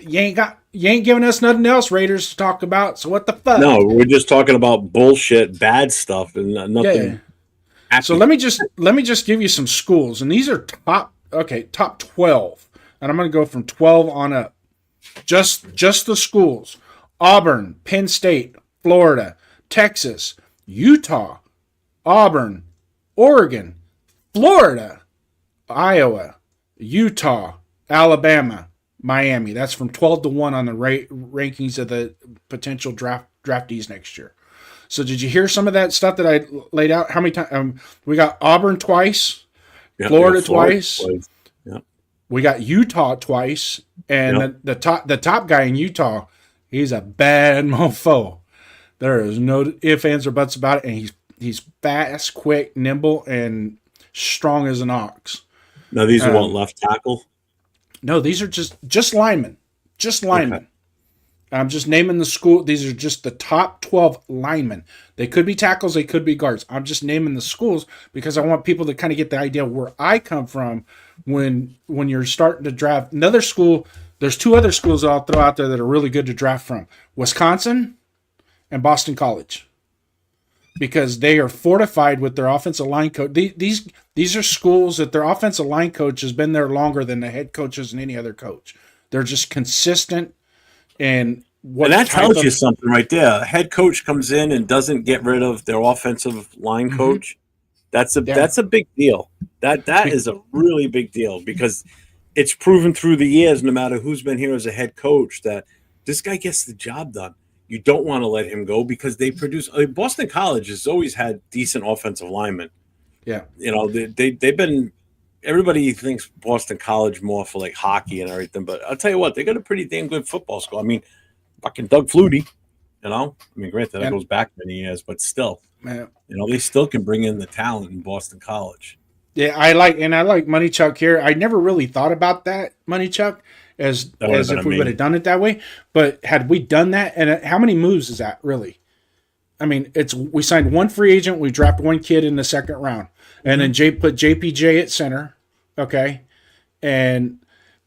You ain't giving us nothing else, Raiders, to talk about. So what the fuck? No, we're just talking about bullshit, bad stuff, and nothing. Yeah. So let me just give you some schools. And these are top 12. And I'm going to go from 12 on up. Just the schools: Auburn, Penn State, Florida, Texas, Utah, Auburn, Oregon, Florida, Iowa, Utah, Alabama, Miami. That's from 12 to 1 on the rankings of the potential draftees next year. So did you hear some of that stuff that I laid out? How many times? We got Auburn twice, Florida twice. Yep. We got Utah twice, and the top guy in Utah, he's a bad mofo. There is no ifs, ands, or buts about it, and he's fast, quick, nimble, and strong as an ox. Now these are what, left tackle? No, these are just linemen. Just linemen. Okay. I'm just naming the school. These are just the top 12 linemen. They could be tackles. They could be guards. I'm just naming the schools because I want people to kind of get the idea of where I come from when you're starting to draft. Another school, there's two other schools I'll throw out there that are really good to draft from. Wisconsin and Boston College. Because they are fortified with their offensive line coach. These are schools that their offensive line coach has been there longer than the head coaches and any other coach. They're just consistent. And that tells you something right there. A head coach comes in and doesn't get rid of their offensive line coach. That's a big deal. That is a really big deal because it's proven through the years, no matter who's been here as a head coach, that this guy gets the job done. You don't want to let him go because they produce. Boston College has always had decent offensive linemen. Yeah, they've been. Everybody thinks Boston College more for like hockey and everything, but I'll tell you what, they got a pretty damn good football school. I mean, fucking Doug Flutie, granted that goes back many years, but still, they still can bring in the talent in Boston College. Yeah, I like Money Chuck here. I never really thought about that, Money Chuck, as if we would have done it that way. But had we done that, and how many moves is that really? I mean, we signed one free agent, we dropped one kid in the second round, and then put JPJ at center, okay? And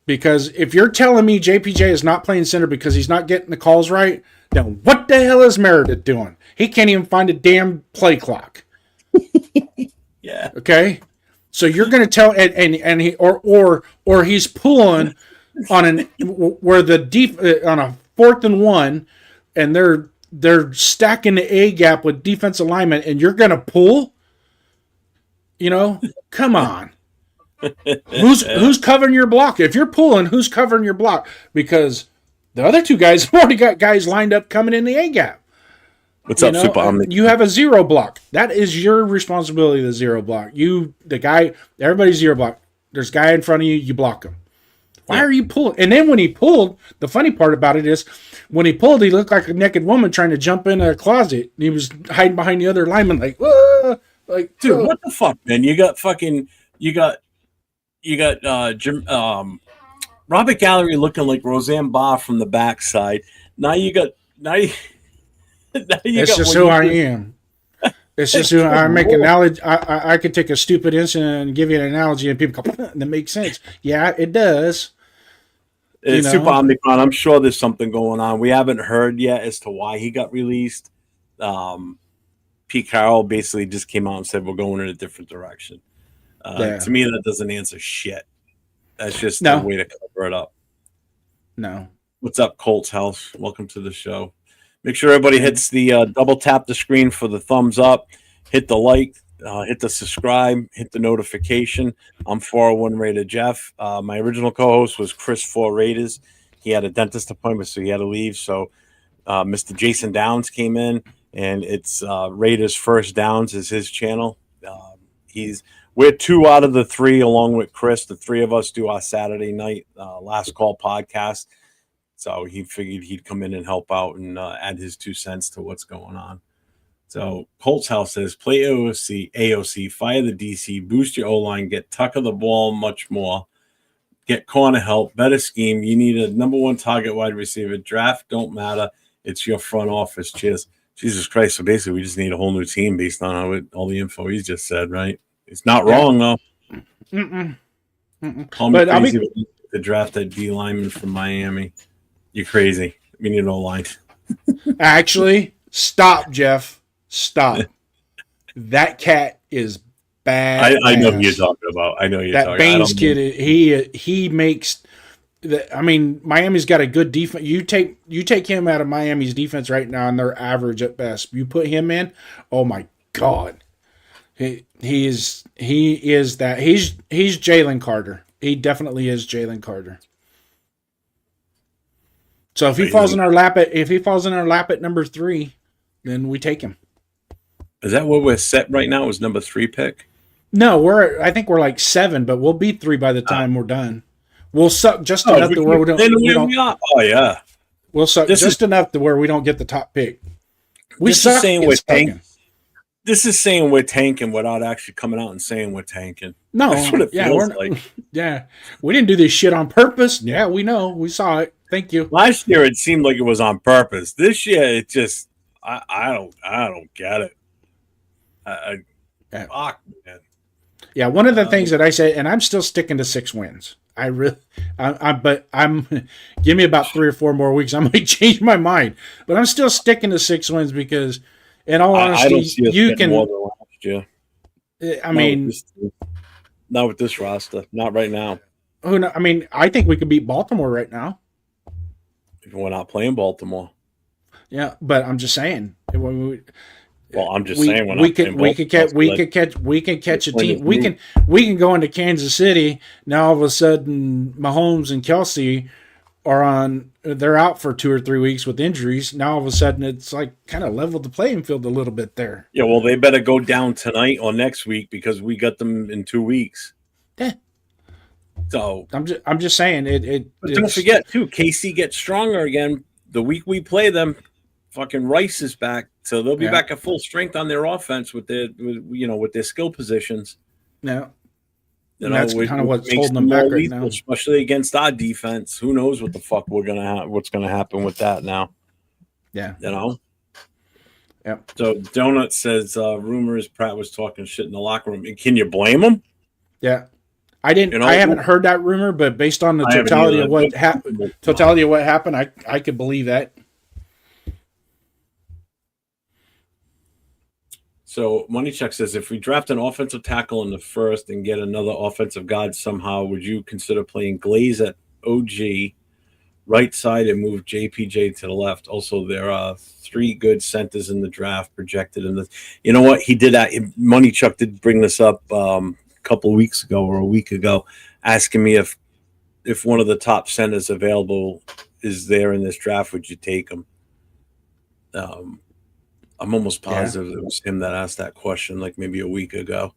because if you're telling me JPJ is not playing center because he's not getting the calls right, then what the hell is Meredith doing? He can't even find a damn play clock. Yeah. Okay. So you're going to tell, and he or he's pulling on on a 4th and 1, and they're stacking the A gap with defensive linemen, and you're going to pull. Come on. Who's covering your block? If you're pulling, who's covering your block? Because the other two guys have already got guys lined up coming in the A gap. What's up, Super Omni? You have a zero block. That is your responsibility, the zero block. Everybody's zero block. There's a guy in front of you, you block him. Why are you pulling? And then when he pulled, the funny part about it is, when he pulled, he looked like a naked woman trying to jump in a closet. He was hiding behind the other lineman like, whoa! Like, dude, what the fuck, man? You got Jim, Robert Gallery looking like Roseanne Barr from the backside. It's just who I am. It's just who I make an analogy. I could take a stupid incident and give you an analogy, and people go, that makes sense. Yeah, it does. It's Super Omnicron. I'm sure there's something going on. We haven't heard yet as to why he got released. Pete Carroll basically just came out and said we're going in a different direction. To me, that doesn't answer shit. That's just a way to cover it up. No. What's up, Colts House? Welcome to the show. Make sure everybody hits the double tap the screen for the thumbs up, hit the like, hit the subscribe, hit the notification. I'm 401 Raider Jeff. My original co-host was Chris 4 Raiders. He had a dentist appointment, so he had to leave. So Mr. Jason Downs came in, and it's Raiders First Downs is his channel. We're 2 out of the 3, along with Chris. The 3 of us do our Saturday night Last Call podcast. So he figured he'd come in and help out and add his 2 cents to what's going on. So Colts House says, play AOC, fire the DC, boost your O-line, get Tucker the ball much more, get corner help, better scheme. You need a number 1 target wide receiver. Draft don't matter. It's your front office. Cheers. Jesus Christ. So basically, we just need a whole new team based on all the info he's just said, right? It's not wrong, though. Call me crazy with the draft that D lineman from Miami. You're crazy. We need an O-line. Actually, stop, Jeff. Stop. That cat is bad. I know who you're talking about. That Baines kid. He makes. Miami's got a good defense. You take him out of Miami's defense right now, and they're average at best. You put him in. Oh my God. He is that. He's Jalen Carter. He definitely is Jalen Carter. So if he falls in our lap at number 3, then we take him. Is that where we're set right now? Is number 3 pick? No, I think we're like 7, but we'll be 3 by the time we're done. We'll suck just enough to where we don't. Oh yeah, we'll suck enough to where we don't get the top pick. This is saying we're tanking without actually coming out and saying we're tanking. No, that's what it feels like. Yeah, we didn't do this shit on purpose. Yeah, we know. We saw it. Thank you. Last year it seemed like it was on purpose. This year it just I don't get it. Fuck, man. Yeah, one of the things that I said, and I'm still sticking to 6 wins. But I'm give me about 3 or 4 more weeks. I might change my mind, but I'm still sticking to 6 wins because, in all honesty, I don't see us you can. More than last year. I mean, not with this roster, not right now. I mean, I think we could beat Baltimore right now. If we're not playing Baltimore. Yeah, but I'm just saying. I'm just saying we can catch a team. We can go into Kansas City now. All of a sudden, Mahomes and Kelsey they're out for 2 or 3 weeks with injuries. Now all of a sudden, it's like kind of leveled the playing field a little bit there. Yeah, well, they better go down tonight or next week because we got them in 2 weeks. Yeah. So I'm just saying it. But don't forget too, KC gets stronger again the week we play them. Fucking Rice is back, so they'll be back at full strength on their offense with their skill positions. Yeah, that's kind of what's holding them back right now, especially against our defense. Who knows what the fuck what's gonna happen with that now? Yeah, Yeah. So Donut says rumors Pratt was talking shit in the locker room. Can you blame him? Yeah. I haven't heard that rumor, but based on the totality of what happened, I could believe that. So Moneycheck says, if we draft an offensive tackle in the first and get another offensive guard somehow, would you consider playing Glaze at OG right side and move JPJ to the left? Also, there are 3 good centers in the draft projected in the. You know what? He did that. Moneychuck did bring this up a couple of weeks ago or a week ago, asking me if one of the top centers available is there in this draft, would you take him? I'm almost positive it was him that asked that question like maybe a week ago.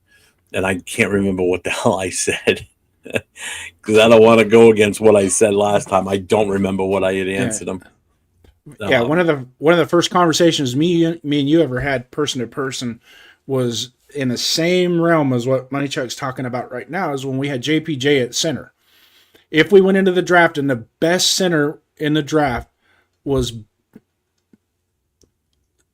And I can't remember what the hell I said because I don't want to go against what I said last time. I don't remember what I had answered him. Yeah, one of the first conversations me and you ever had person to person was in the same realm as what Moneychuck's talking about right now, is when we had JPJ at center. If we went into the draft and the best center in the draft was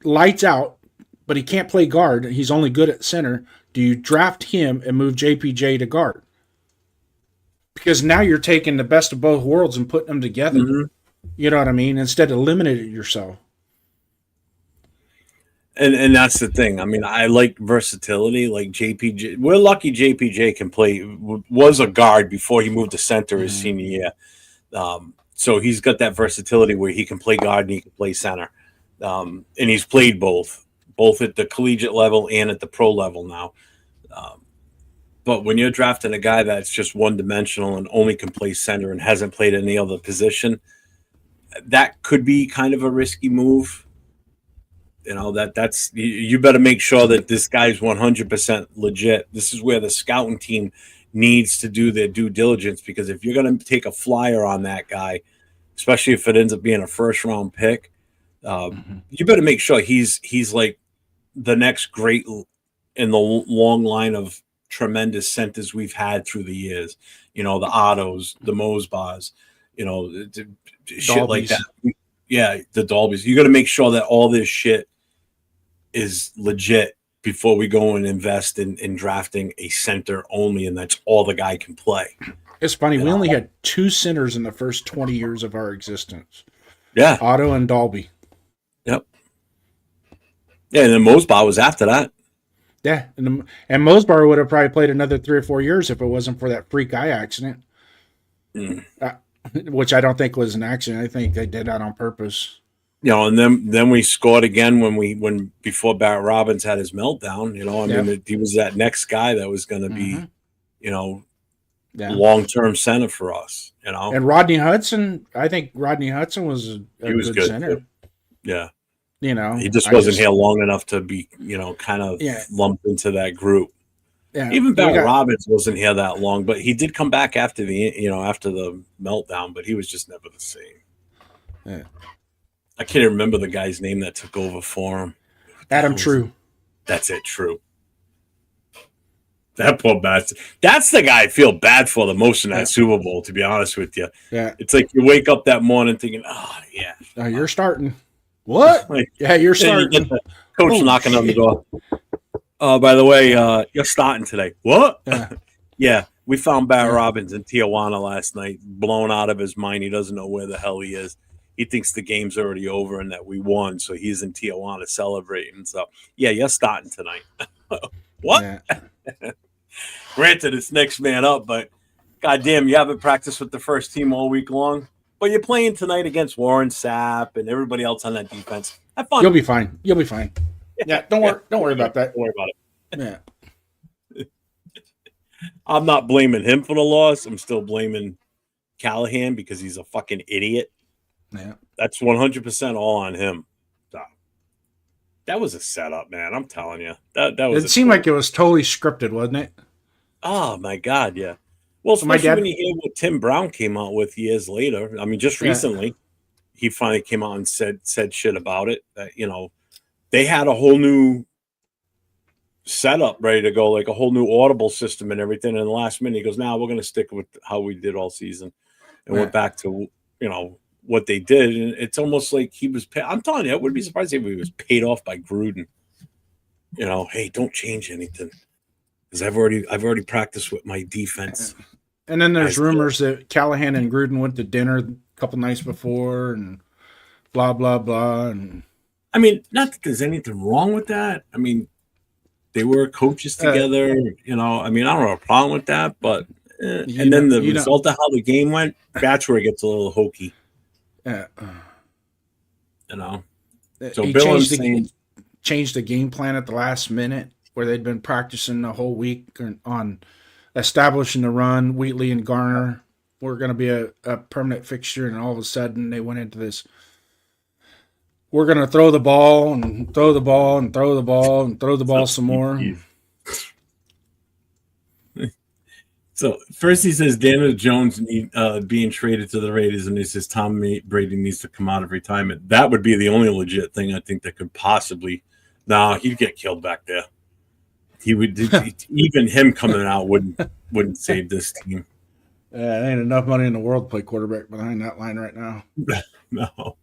lights out, but he can't play guard, he's only good at center, do you draft him and move JPJ to guard? Because now you're taking the best of both worlds and putting them together. Mm-hmm. You know what I mean? Instead of limiting yourself. And that's the thing. I mean, I like versatility. Like JPJ, we're lucky JPJ can play. Was a guard before he moved to center his senior year. So he's got that versatility where he can play guard and he can play center. And he's played both at the collegiate level and at the pro level now. But when you're drafting a guy that's just one-dimensional and only can play center and hasn't played any other position, that could be kind of a risky move. You know, that's you better make sure that this guy's 100% legit. This is where the scouting team needs to do their due diligence, because if you're going to take a flyer on that guy, especially if it ends up being a first-round pick, you better make sure he's like the next great in the long line of tremendous centers we've had through the years. You know, the Ottos, the Mosbars, you know, shit like that. Yeah, the Dolbys. You got to make sure that all this shit is legit before we go and invest in drafting a center only, and that's all the guy can play. It's funny. We only had 2 centers in the first 20 years of our existence. Yeah. Otto and Dolby. Yep. Yeah, and then Mosbar was after that. Yeah, and Mosbar would have probably played another 3 or 4 years if it wasn't for that freak eye accident, which I don't think was an accident. I think they did that on purpose. You know, and then we scored again when before Barrett Robbins had his meltdown. You know, I mean, he was that next guy that was going to be, you know, long-term center for us. You know, And Rodney Hudson, I think Rodney Hudson was a he was good center. Too. Yeah. You know, he just wasn't here long enough to be, kind of lumped into that group. Yeah. Even Barrett Robbins wasn't here that long, but he did come back after after the meltdown, but he was just never the same. Yeah. I can't even remember the guy's name that took over for him. Adam True. That's it, True. That poor bastard. That's the guy I feel bad for the most in that Super Bowl, to be honest with you. Yeah. It's like you wake up that morning thinking, you're starting. What? You're starting. You get the coach knocking on the door. By the way, you're starting today. What? Yeah, we found Barrett Robbins in Tijuana last night, blown out of his mind. He doesn't know where the hell he is. He thinks the game's already over and that we won, so he's in Tijuana celebrating. So, you're starting tonight. What? Yeah. Granted, it's next man up, but goddamn, you haven't practiced with the first team all week long. But you're playing tonight against Warren Sapp and everybody else on that defense. Have fun. You'll be fine. Yeah, don't worry about that. Don't worry about it. Yeah. I'm not blaming him for the loss. I'm still blaming Callahan because he's a fucking idiot. Yeah. That's 100% all on him. So, that was a setup, man. I'm telling you. That was. It seemed like it was totally scripted, wasn't it? Oh my God, yeah. Well, especially when you hear what Tim Brown came out with years later. I mean, just recently, he finally came out and said shit about it. That, they had a whole new setup ready to go, like a whole new audible system and everything. And the last minute, he goes, "Nah, we're going to stick with how we did all season," and went back to what they did. And it's almost like he was. I'm telling you, I wouldn't be surprised if he was paid off by Gruden. Hey, don't change anything. Because I've already practiced with my defense. And then there's rumors that Callahan and Gruden went to dinner a couple nights before and blah, blah, blah. And I mean, not that there's anything wrong with that. I mean, they were coaches together. I mean, I don't have a problem with that. But and then the result of how the game went, that's where it gets a little hokey. Yeah. So he Bill changed the game plan at the last minute, where they'd been practicing the whole week on establishing the run. Wheatley and Garner were going to be a permanent fixture, and all of a sudden they went into this, we're going to throw the ball and throw the ball and throw the ball and throw the ball some more. So first he says Daniel Jones being traded to the Raiders, and he says Tom Brady needs to come out of retirement. That would be the only legit thing I think that could possibly. No, he'd get killed back there. He would. Even him coming out wouldn't save this team. There ain't enough money in the world to play quarterback behind that line right now. No.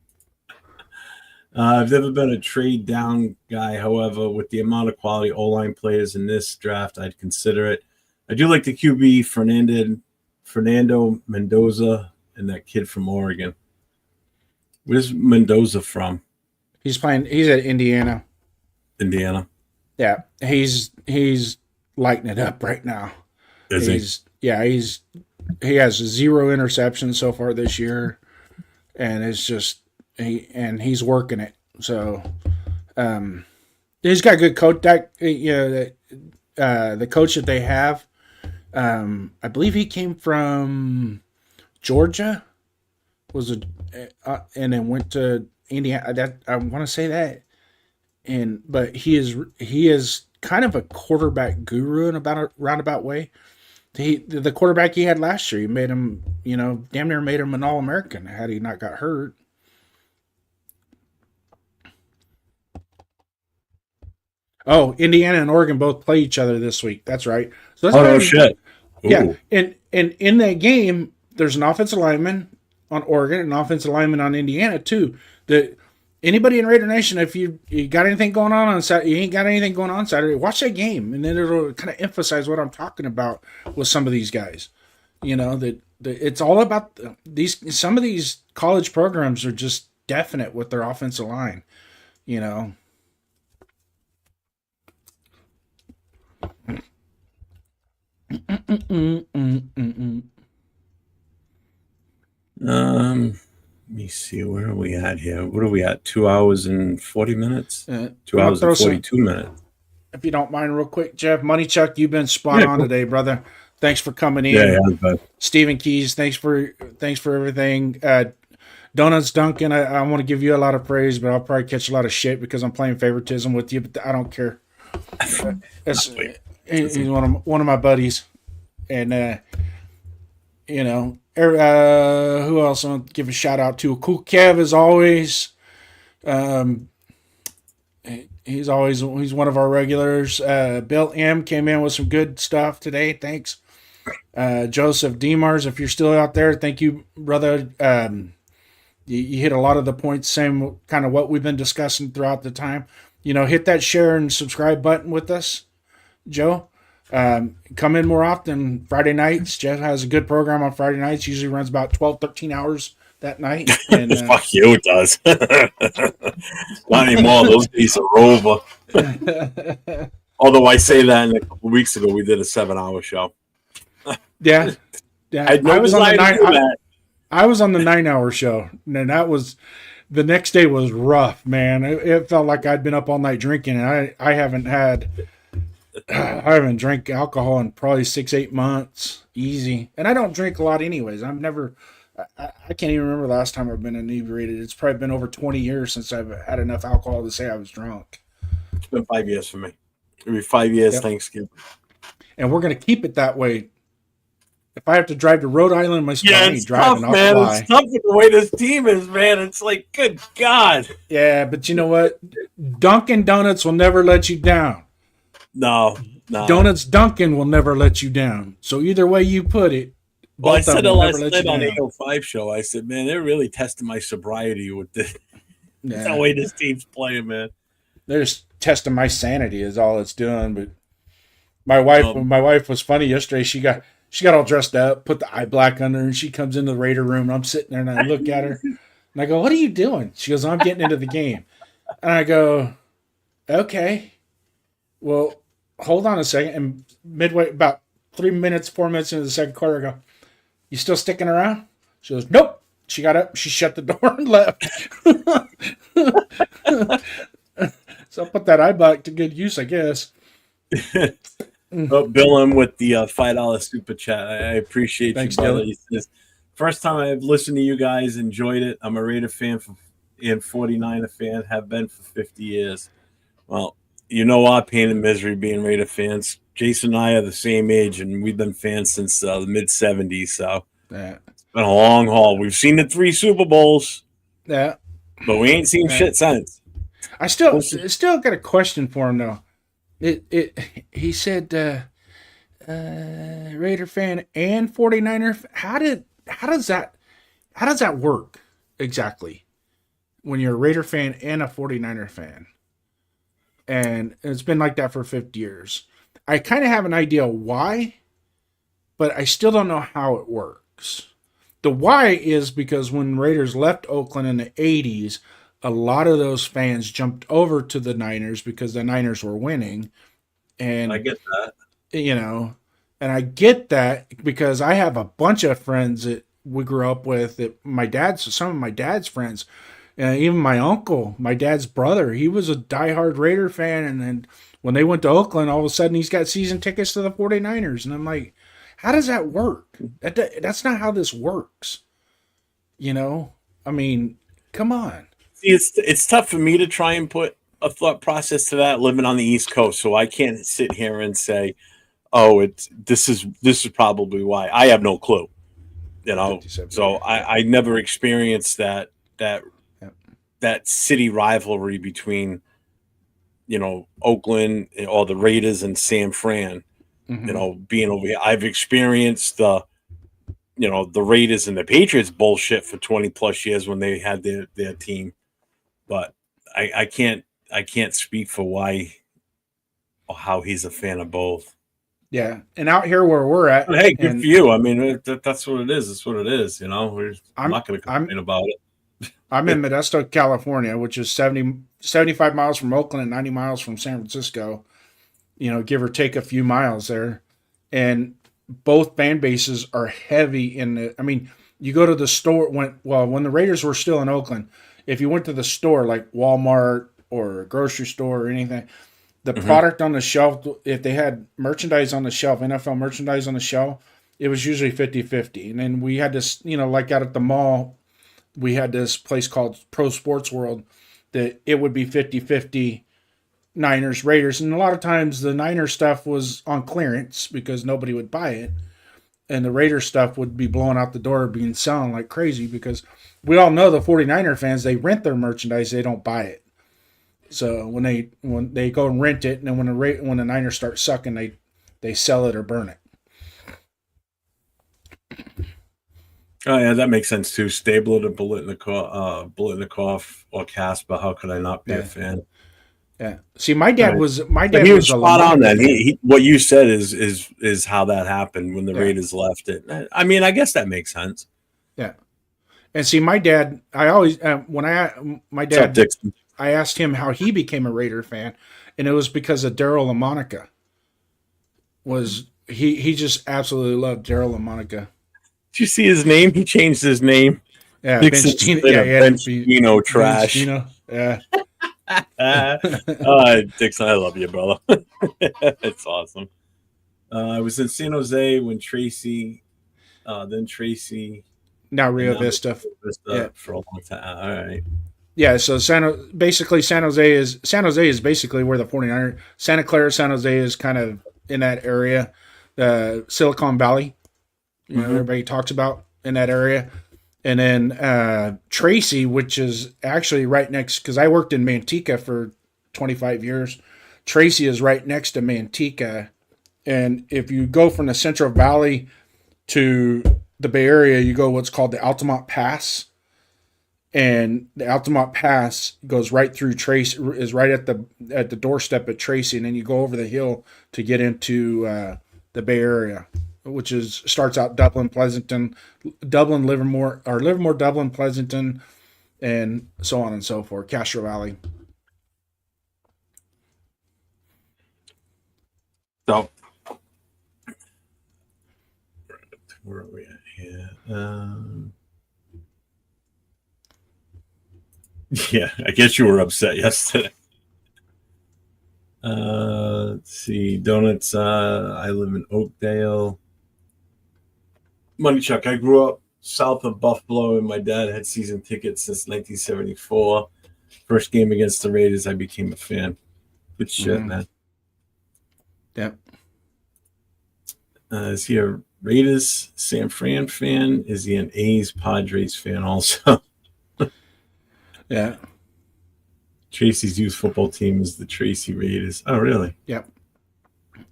I've never been a trade down guy. However, with the amount of quality O-line players in this draft, I'd consider it. I do like the QB Fernando Mendoza and that kid from Oregon. Where's Mendoza from? He's at Indiana. Indiana. Yeah, he's lighting it up right now. Is he? Yeah, he has 0 interceptions so far this year, and it's just he's working it. So, he's got a good coach. The coach that they have, I believe he came from Georgia, and then went to Indiana. I want to say that. But he is kind of a quarterback guru in about a roundabout way. The quarterback he had last year, he made him, damn near made him an All-American had he not got hurt. Oh, Indiana and Oregon both play each other this week. That's right. So that's shit. Ooh. Yeah, and in that game, there's an offensive lineman on Oregon and an offensive lineman on Indiana too. Anybody in Raider Nation, if you got anything going on Saturday, you ain't got anything going on Saturday, watch that game, and then it'll kind of emphasize what I'm talking about with some of these guys. That it's all about these. Some of these college programs are just definite with their offensive line. Let me see. Where are we at here? What are we at? 2 hours and 40 minutes? 2 hours and 42 minutes. If you don't mind, real quick, Jeff, Money Chuck, you've been spot on today, brother. thanks for coming Yeah, in. yeah. Stephen Keys, thanks for everything. Donuts Duncan, I want to give you a lot of praise, but I'll probably catch a lot of shit because I'm playing favoritism with you. But I don't care. That's he's one of my buddies, and who else I want to give a shout out to? Cool Kev, as always. Um, he's one of our regulars. Bill M came in with some good stuff today. Thanks. Joseph Demars, if you're still out there, thank you, brother. You hit a lot of the points, same kind of what we've been discussing throughout the time. Hit that share and subscribe button with us, Joe. Come in more often. Friday nights, Jeff has a good program on Friday nights. Usually runs about 12, 13 hours that night. And fuck you, it does. Not anymore. Those days are over. Although I say that, a couple of weeks ago we did a 7-hour show. Yeah. I was on the 9-hour show, and that was the next day was rough, man. It felt like I'd been up all night drinking, and I haven't drank alcohol in probably 6-8 months, easy. And I don't drink a lot, anyways. I can't even remember the last time I've been inebriated. It's probably been over 20 years since I've had enough alcohol to say I was drunk. It's been 5 years for me. It'll be 5 years. Yep. Thanksgiving, and we're gonna keep it that way. If I have to drive to Rhode Island, my it's driving, tough, man. Fly. It's tough with the way this team is, man. It's like, good God. Yeah, but you know what? Dunkin' Donuts will never let you down. No. Donuts Dunkin' will never let you down. So either way you put it, well, I said it last night on the 805 show. I said, man, they're really testing my sobriety with this. Yeah. The way this team's playing, man. They're just testing my sanity is all it's doing. But my wife was funny yesterday. She got all dressed up, put the eye black on her, and she comes into the Raider room. And I'm sitting there and I look at her and I go, "What are you doing?" She goes, "I'm getting into the game." And I go, "Okay, well, hold on a second." And midway, about 4 minutes into the second quarter, I go, "You still sticking around?" She goes, "Nope." She got up, she shut the door and left. So I put that eye black to good use, I guess. Bill, I'm with the $5 super chat. I appreciate you, brother. He says, first time I've listened to you guys, enjoyed it. I'm a Raider fan and 49er fan, have been for 50 years. Well, our pain and misery being Raider fans. Jason and I are the same age, and we've been fans since the mid-'70s. So it's been a long haul. We've seen the 3 Super Bowls, but we ain't seen shit since. I still got a question for him though. He said Raider fan and 49er. How does that work exactly when you're a Raider fan and a 49er fan? And it's been like that for 50 years. I kind of have an idea why, but I still don't know how it works. The why is because when Raiders left Oakland in the 80s, a lot of those fans jumped over to the Niners because the Niners were winning. And I get that. And I get that because I have a bunch of friends that we grew up with that some of my dad's friends, even my uncle, my dad's brother, he was a diehard Raider fan. And then when they went to Oakland, all of a sudden he's got season tickets to the 49ers. And I'm like, how does that work? That's not how this works. I mean, come on. See, it's tough for me to try and put a thought process to that living on the East Coast. So I can't sit here and say, oh, this is probably why. I have no clue. So I never experienced that city rivalry between, Oakland or the Raiders and San Fran, being over here. I've experienced the Raiders and the Patriots bullshit for 20 plus years when they had their team. But I can't speak for why or how he's a fan of both. Yeah, and out here where we're at, hey, good for you. I mean, that's what it is. That's what it is. I'm not going to complain about it. I'm in Modesto, California, which is 75 miles from Oakland and 90 miles from San Francisco. Give or take a few miles there, and both fan bases are heavy in the. I mean, you go to the store when the Raiders were still in Oakland. If you went to the store like Walmart or a grocery store or anything, the Mm-hmm. product on the shelf, if they had merchandise on the shelf, NFL merchandise on the shelf, it was usually 50-50. And then we had this, like out at the mall, we had this place called Pro Sports World that it would be 50-50 Niners, Raiders. And a lot of times the Niners stuff was on clearance because nobody would buy it. And the Raiders stuff would be blowing out the door, being selling like crazy because we all know the 49er fans, they rent their merchandise, they don't buy it. So when they go and rent it, and then when the Niners start sucking, they sell it or burn it. Oh yeah, that makes sense too. Stabler to Bulletnikov or Casper. How could I not be a fan? Yeah. See, my dad Right. was He was spot on that. then. What you said is how that happened when the Raiders left it. I mean, I guess that makes sense. Yeah. And see, my dad, I always What's up, Dixon? I asked him how he became a Raider fan, and it was because of Daryl LaMonica. He just absolutely loved Daryl LaMonica. Did you see his name? He changed his name. Yeah, Dixon, Benchino trash. Yeah. Dixon, I love you, brother. It's awesome. I was in San Jose when Tracy, then Tracy. Now Rio Vista. For a long time. All right. Yeah, so San Jose is basically where the 49ers, Santa Clara, San Jose is kind of in that area, Silicon Valley. Everybody talks about in that area. And then Tracy, which is actually right next, because I worked in Manteca for 25 years. Tracy is right next to Manteca. And if you go from the Central Valley to the Bay Area, you go what's called the Altamont Pass. And the Altamont Pass goes right through Tracy, is right at the doorstep at Tracy. And then you go over the hill to get into the Bay Area, which starts out Dublin, Pleasanton, Dublin, Livermore, Dublin, Pleasanton, and so on and so forth. Castro Valley. So, where are we at here? Yeah, I guess you were upset yesterday. Let's see. Donuts. I live in Oakdale. Money Chuck, I grew up south of Buffalo, and my dad had season tickets since 1974. First game against the Raiders, I became a fan. Good shit, man. Yep. Is he a Raiders San Fran fan? Is he an A's Padres fan also? Yeah. Tracy's youth football team is the Tracy Raiders. Oh, really? Yep.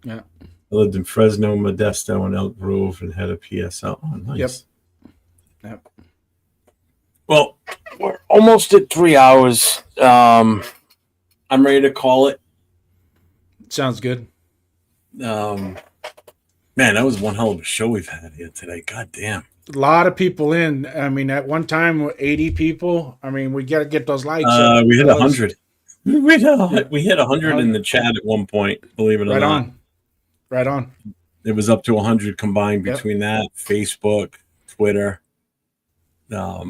Yeah. I lived in Fresno, Modesto, and Elk Grove, and had a PSL. Oh, nice. Yep. Well, we're almost at 3 hours. I'm ready to call it. Sounds good. Man, that was one hell of a show we've had here today. God damn. A lot of people in. I mean, at one time, 80 people. I mean, we got to get those likes. We hit 100. We hit 100 in the chat at one point, believe it or not. Right on. It was up to 100 combined between that, Facebook, Twitter. Yeah,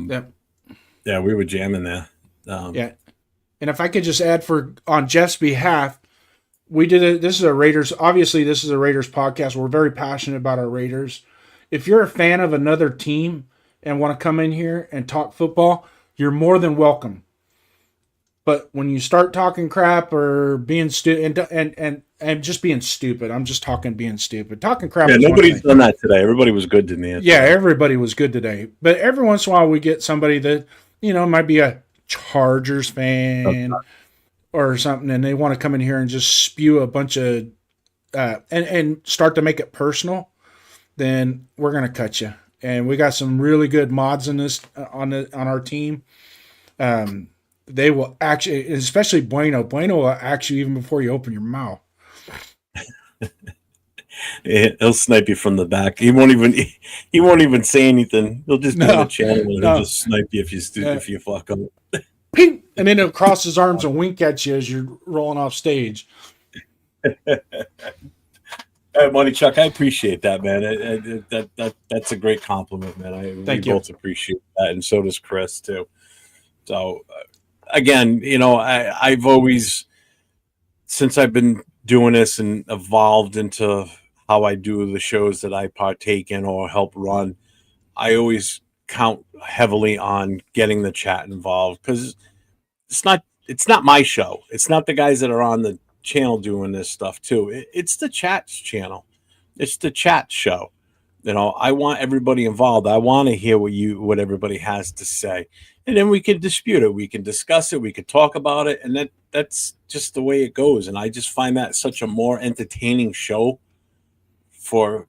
we were jamming there. Yeah. And if I could just add on Jeff's behalf, we did it. This is a Raiders. Obviously, this is a Raiders podcast. We're very passionate about our Raiders. If you're a fan of another team and want to come in here and talk football, you're more than welcome. But when you start talking crap or being stupid and just being stupid, I'm just talking being stupid. Talking crap. Yeah, nobody's done that today. Everybody was good to me. Yeah, everybody was good today. But every once in a while we get somebody that, might be a Chargers fan or something, and they want to come in here and just spew a bunch of and start to make it personal. Then we're gonna cut you. And we got some really good mods in this on our team. They will actually, especially Bueno. Bueno will actually even before you open your mouth. He'll snipe you from the back. He won't even say anything. He'll just go to the channel and he'll just snipe you if you fuck up. And then he'll cross his arms and wink at you as you're rolling off stage. Money Chuck, I appreciate that, man. That's a great compliment, man. We both appreciate that, and so does Chris too. So, again, I've always since I've been doing this and evolved into how I do the shows that I partake in or help run, I always count heavily on getting the chat involved because it's not my show. It's not the guys that are on the channel doing this stuff too. It's the chat's channel. It's the chat show. I want everybody involved. I want to hear what everybody has to say, and then we can dispute it. We can discuss it. We can talk about it, and that's just the way it goes. And I just find that such a more entertaining show for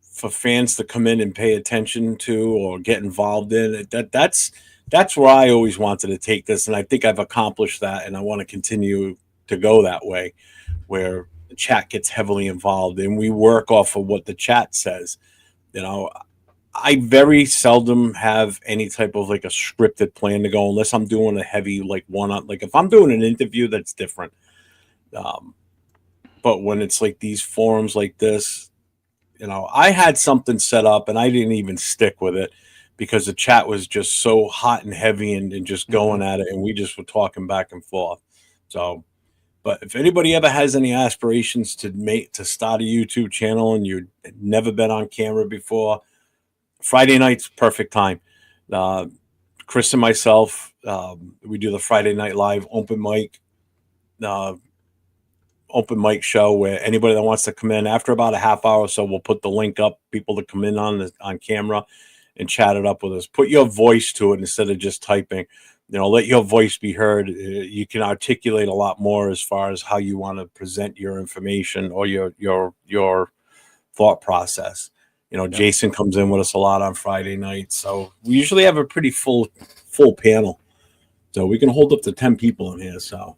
for fans to come in and pay attention to or get involved in it. That's where I always wanted to take this, and I think I've accomplished that, and I want to continue to go that way, where the chat gets heavily involved and we work off of what the chat says. I very seldom have any type of like a scripted plan to go unless I'm doing a heavy like one-on, like if I'm doing an interview, that's different. But when it's like these forums like this, I had something set up and I didn't even stick with it because the chat was just so hot and heavy and just going at it, and we just were talking back and forth. So, but if anybody ever has any aspirations to start a YouTube channel and you've never been on camera before, Friday night's perfect time. Chris and myself, we do the Friday Night Live open mic show where anybody that wants to come in after about a half hour or so, we'll put the link up, people to come in on camera and chat it up with us. Put your voice to it instead of just typing. Let your voice be heard. You can articulate a lot more as far as how you want to present your information or your thought process. Jason comes in with us a lot on Friday nights, so we usually have a pretty full panel. So we can hold up to 10 people in here. So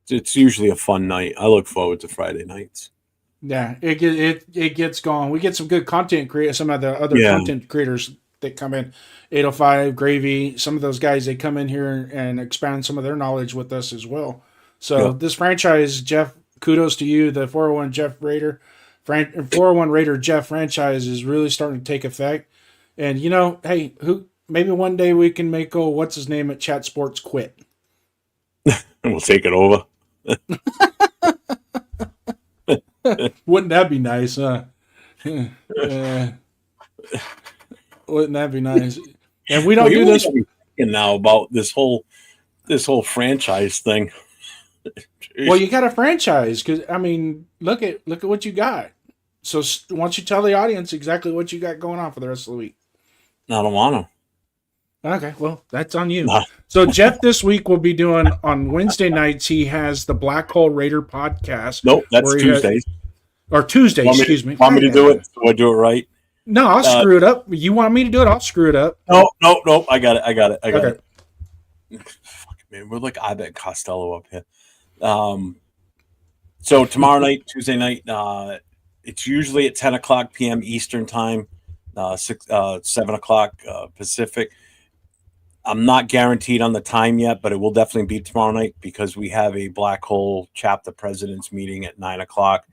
it's usually a fun night. I look forward to Friday nights. Yeah, it gets going. We get some good content creators. Some of the other content creators that come in, 805 Gravy. Some of those guys, they come in here and expand some of their knowledge with us as well. So this franchise, Jeff, kudos to you. The 401 Jeff Raider, 401 Raider Jeff franchise is really starting to take effect. And hey, maybe one day we can make what's his name at Chat Sports quit, and we'll take it over. Wouldn't that be nice, huh? Wouldn't that be nice? And we don't do this now about this whole franchise thing. Well, you got a franchise because look at what you got. So why don't you tell the audience exactly what you got going on for the rest of the week? I don't want to. Okay, well, that's on you. Nah. So Jeff this week will be doing on Wednesday nights. He has the Black Hole Raider podcast. Nope, that's Tuesdays. Or Tuesday, excuse me. Want me to do it? Do I do it right? No, I'll screw it up. You want me to do it? I'll screw it up. No. I got it. Fuck, man, we're like Abbott and Costello up here. So tomorrow night, Tuesday night, it's usually at 10 o'clock p.m. Eastern time, 7 o'clock Pacific. I'm not guaranteed on the time yet, but it will definitely be tomorrow night because we have a Black Hole chapter president's meeting at 9 o'clock.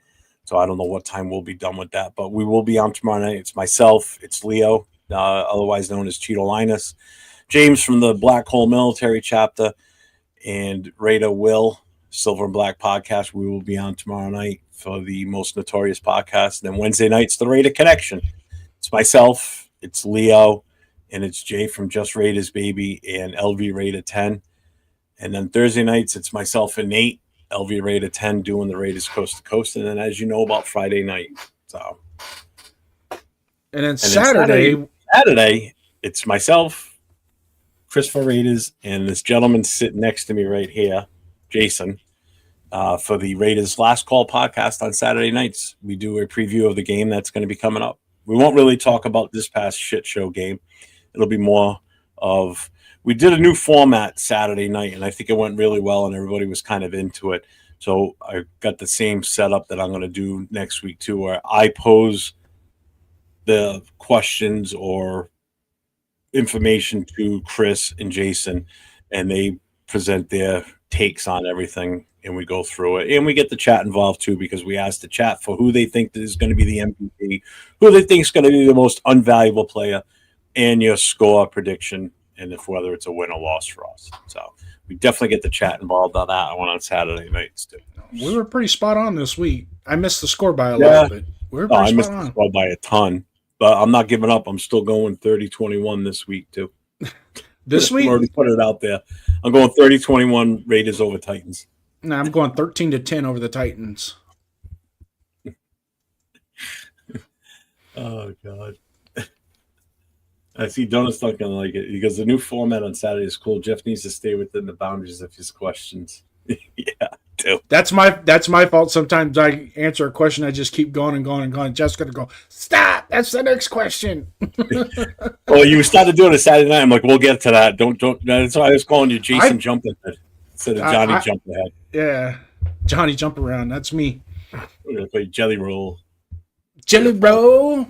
So I don't know what time we'll be done with that, but we will be on tomorrow night. It's myself, it's Leo, otherwise known as Cheeto Linus, James from the Black Hole military chapter, and Raider Will, Silver and Black podcast. We will be on tomorrow night for the most notorious podcast. And then Wednesday night's the Raider Connection. It's myself, it's Leo, and it's Jay from Just Raiders Baby and LV Raider 10. And then Thursday nights, it's myself and Nate, LV Raider 10, doing the Raiders Coast to Coast. And then, as you know, about Friday night. So, and then Saturday, it's myself, Christopher Raiders, and this gentleman sitting next to me right here, Jason, for the Raiders Last Call podcast on Saturday nights. We do a preview of the game that's going to be coming up. We won't really talk about this past shit show game. It'll be more of, we did a new format Saturday night, and I think it went really well, and everybody was kind of into it. So I got the same setup that I'm going to do next week too, where I pose the questions or information to Chris and Jason, and they present their takes on everything, and we go through it. And we get the chat involved too, because we ask the chat for who they think is going to be the MVP, who they think is going to be the most unvaluable player, and your score prediction, and if whether it's a win or loss for us. So we definitely get the chat involved on that one on Saturday nights too. We were pretty spot on this week. I missed the score by a Yeah. lot, but we were pretty I spot missed on. the score by a ton, but I'm not giving up. I'm still going 30-21 this week too. This I'm week? already put it out there. I'm going 30-21 Raiders over Titans. No, I'm going 13-10 over the Titans. Oh God. I see Donuts not gonna like it because the new format on Saturday is cool. Jeff needs to stay within the boundaries of his questions. Yeah, too. That's my fault. Sometimes I answer a question, I just keep going and going and going. Jeff's gonna go, stop. That's the next question. Well, you started doing it Saturday night. I'm like, we'll get to that. Don't. That's why I was calling you Jason Jumping Head instead of Johnny Jumping Head. Yeah, Johnny Jump Around. That's me. We're gonna play Jelly Roll. Jelly Roll.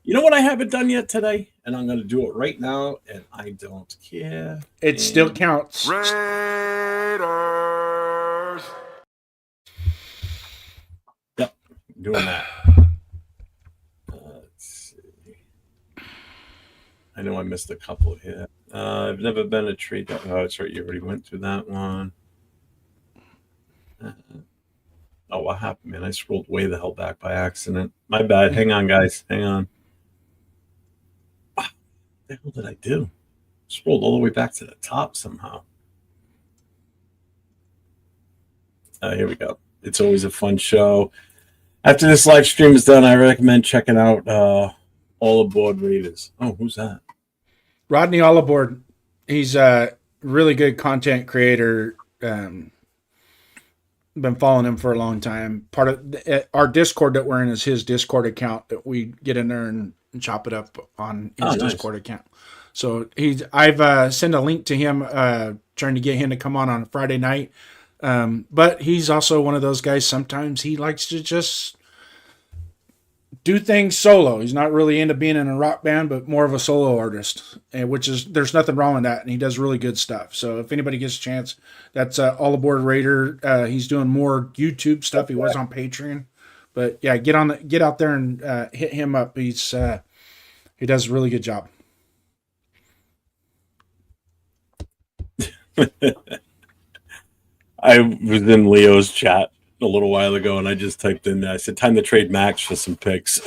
You know what I haven't done yet today? And I'm going to do it right now, and I don't care. It still counts. Raiders. Yep, doing that. Let's see. I know I missed a couple here. I've never been a trade. Oh, that's right. You already went through that one. Oh, what happened, man? I scrolled way the hell back by accident. My bad. Hang on, guys. Hang on. What the hell did I do? Scrolled all the way back to the top somehow. Here we go. It's always a fun show. After this live stream is done, I recommend checking out All Aboard Raiders. Oh, who's that? Rodney All Aboard. He's a really good content creator. Been following him for a long time. Part of our Discord that we're in is his Discord account that we get in there and chop it up on his Discord account. So I've sent a link to him, trying to get him to come on a Friday night. But he's also one of those guys. Sometimes he likes to just do things solo. He's not really into being in a rock band, but more of a solo artist, and there's nothing wrong with that. And he does really good stuff. So if anybody gets a chance, that's All Aboard Raider. He's doing more YouTube stuff. He was on Patreon, but yeah, get out there and hit him up. He does a really good job. I was in Leo's chat a little while ago, and I just typed in there. I said, time to trade Max for some picks.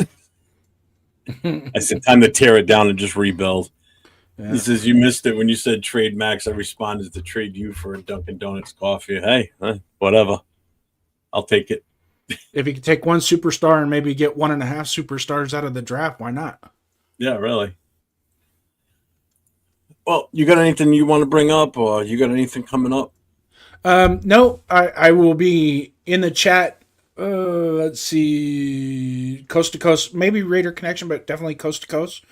I said, time to tear it down and just rebuild. Yeah. He says, you missed it when you said trade Max. I responded to trade you for a Dunkin' Donuts coffee. Hey, whatever. I'll take it. If you could take one superstar and maybe get 1.5 superstars out of the draft, why not? Yeah, really. Well, you got anything you want to bring up, or you got anything coming up? No, I will be in the chat. Let's see, coast to coast, maybe Raider Connection, but definitely coast to coast.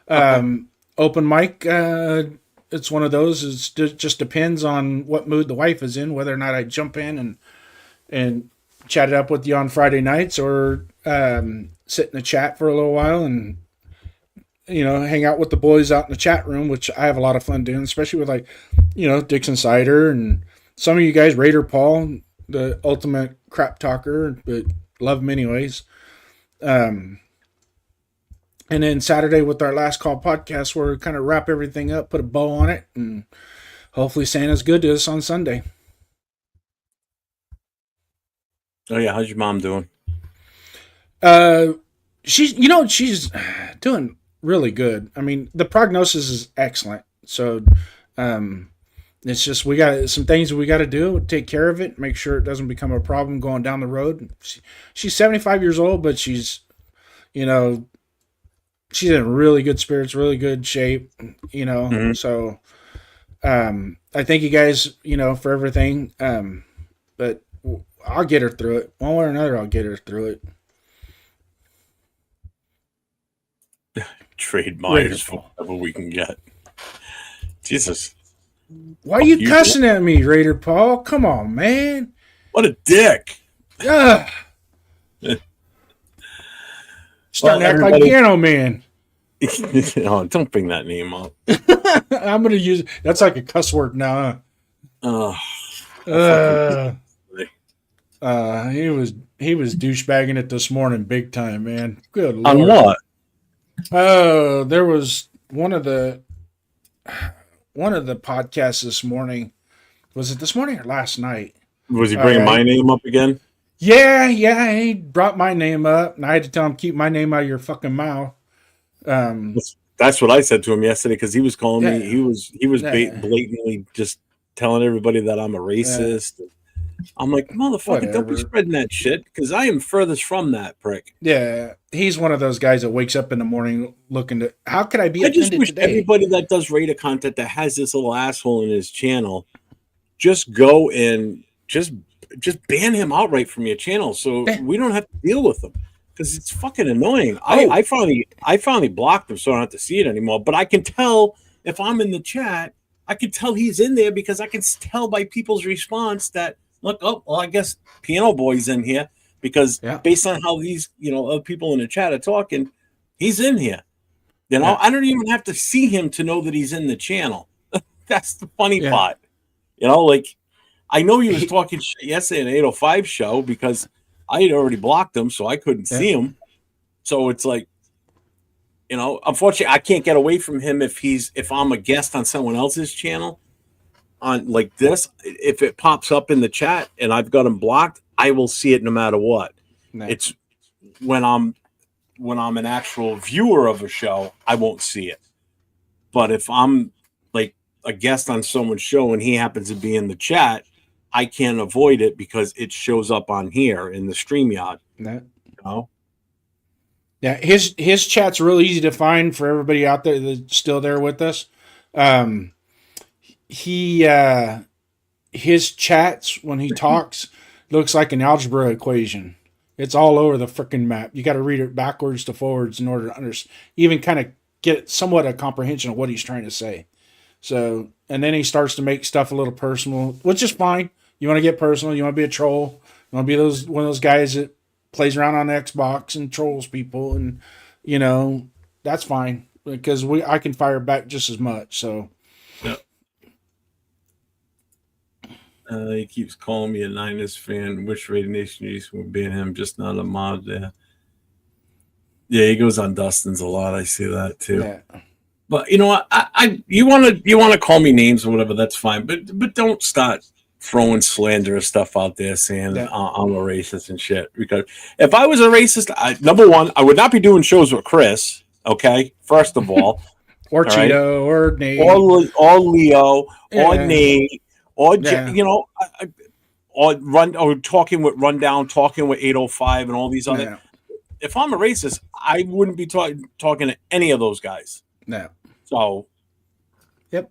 Open mic. It's one of those. It just depends on what mood the wife is in, whether or not I jump in and chat it up with you on Friday nights, or sit in the chat for a little while and hang out with the boys out in the chat room, which I have a lot of fun doing, especially with Dixon Cider and some of you guys, Raider Paul, the ultimate crap talker, but love him anyways. And then Saturday with our Last Call podcast, where we kind of wrap everything up, put a bow on it, and hopefully Santa's good to us on Sunday. Oh yeah, how's your mom doing? She's doing really good. I mean, the prognosis is excellent. So, it's just we got some things we got to do, take care of it, make sure it doesn't become a problem going down the road. She's 75 years old, but she's in really good spirits, really good shape. Mm-hmm. So I thank you guys, for everything. But I'll get her through it. One way or another, I'll get her through it. Trade Myers for whatever we can get. Jesus. Why are you cussing at me, Raider Paul? Come on, man. What a dick. Starting to act like Piano Man. Oh, don't bring that name up. I'm going to use it. That's like a cuss word now, huh? He was douchebagging it this morning big time, man. Good Lord. On what? There was one of the podcasts this morning. Was it this morning or last night? Was he All bringing my right. name up again? Yeah, he brought my name up, and I had to tell him keep my name out of your fucking mouth. Um, That's what I said to him yesterday because he was calling me. yeah, He was yeah, blatantly just telling everybody that I'm a yeah, racist. I'm like, motherfucker, don't be whatever. spreading that shit because I am furthest from that prick. Yeah, he's one of those guys that wakes up in the morning looking to how could I be I just offended wish today? everybody that does Raider content that has this little asshole in his channel just go and just ban him outright from your channel so Eh, we don't have to deal with him because it's fucking annoying. Oh, I finally blocked him so I don't have to see it anymore. But I can tell if I'm in the chat, I can tell he's in there because I can tell by people's response that look, oh well, I guess Piano Boy's in here because yeah, based on how these other people in the chat are talking, he's in here. yeah, I don't even have to see him to know that he's in the channel. That's the funny yeah. part. Like I know he was He, talking shit yesterday in 805 show because I had already blocked him, so I couldn't yeah, see him. So it's like, unfortunately, I can't get away from him if I'm a guest on someone else's channel on like this. If it pops up in the chat and I've got him blocked, I will see it no matter what. no, It's when I'm an actual viewer of a show, I won't see it. But if I'm like a guest on someone's show and he happens to be in the chat, I can't avoid it because it shows up on here in the StreamYard. no. You know? Yeah, his chat's real easy to find for everybody out there that's still there with us. Um, he his chats when he talks looks like an algebra equation. It's all over the freaking map. You got to read it backwards to forwards in order to understand, even kind of get somewhat a comprehension of what he's trying to say. So, and then he starts to make stuff a little personal, which is fine. You want to get personal. You want to be a troll. You want to be one of those guys that plays around on Xbox and trolls people, and that's fine because I can fire back just as much. So, Yeah. He keeps calling me a Niners fan. Wish Raider Nation East would ban him, just not a mod there. Yeah, he goes on Dustin's a lot. I see that too. yeah, But you know what? You want to call me names or whatever. That's fine. But don't start throwing slanderous stuff out there saying yeah. I'm a racist and shit. Because if I was a racist, number one, I would not be doing shows with Chris. Okay, first of all, Or all right, Cheeto, or Nate, or Leo, or yeah, Nate, or yeah, or talking with Rundown, talking with 805, and all these other. yeah, If I'm a racist, I wouldn't be talking to any of those guys. yeah. So, Yep.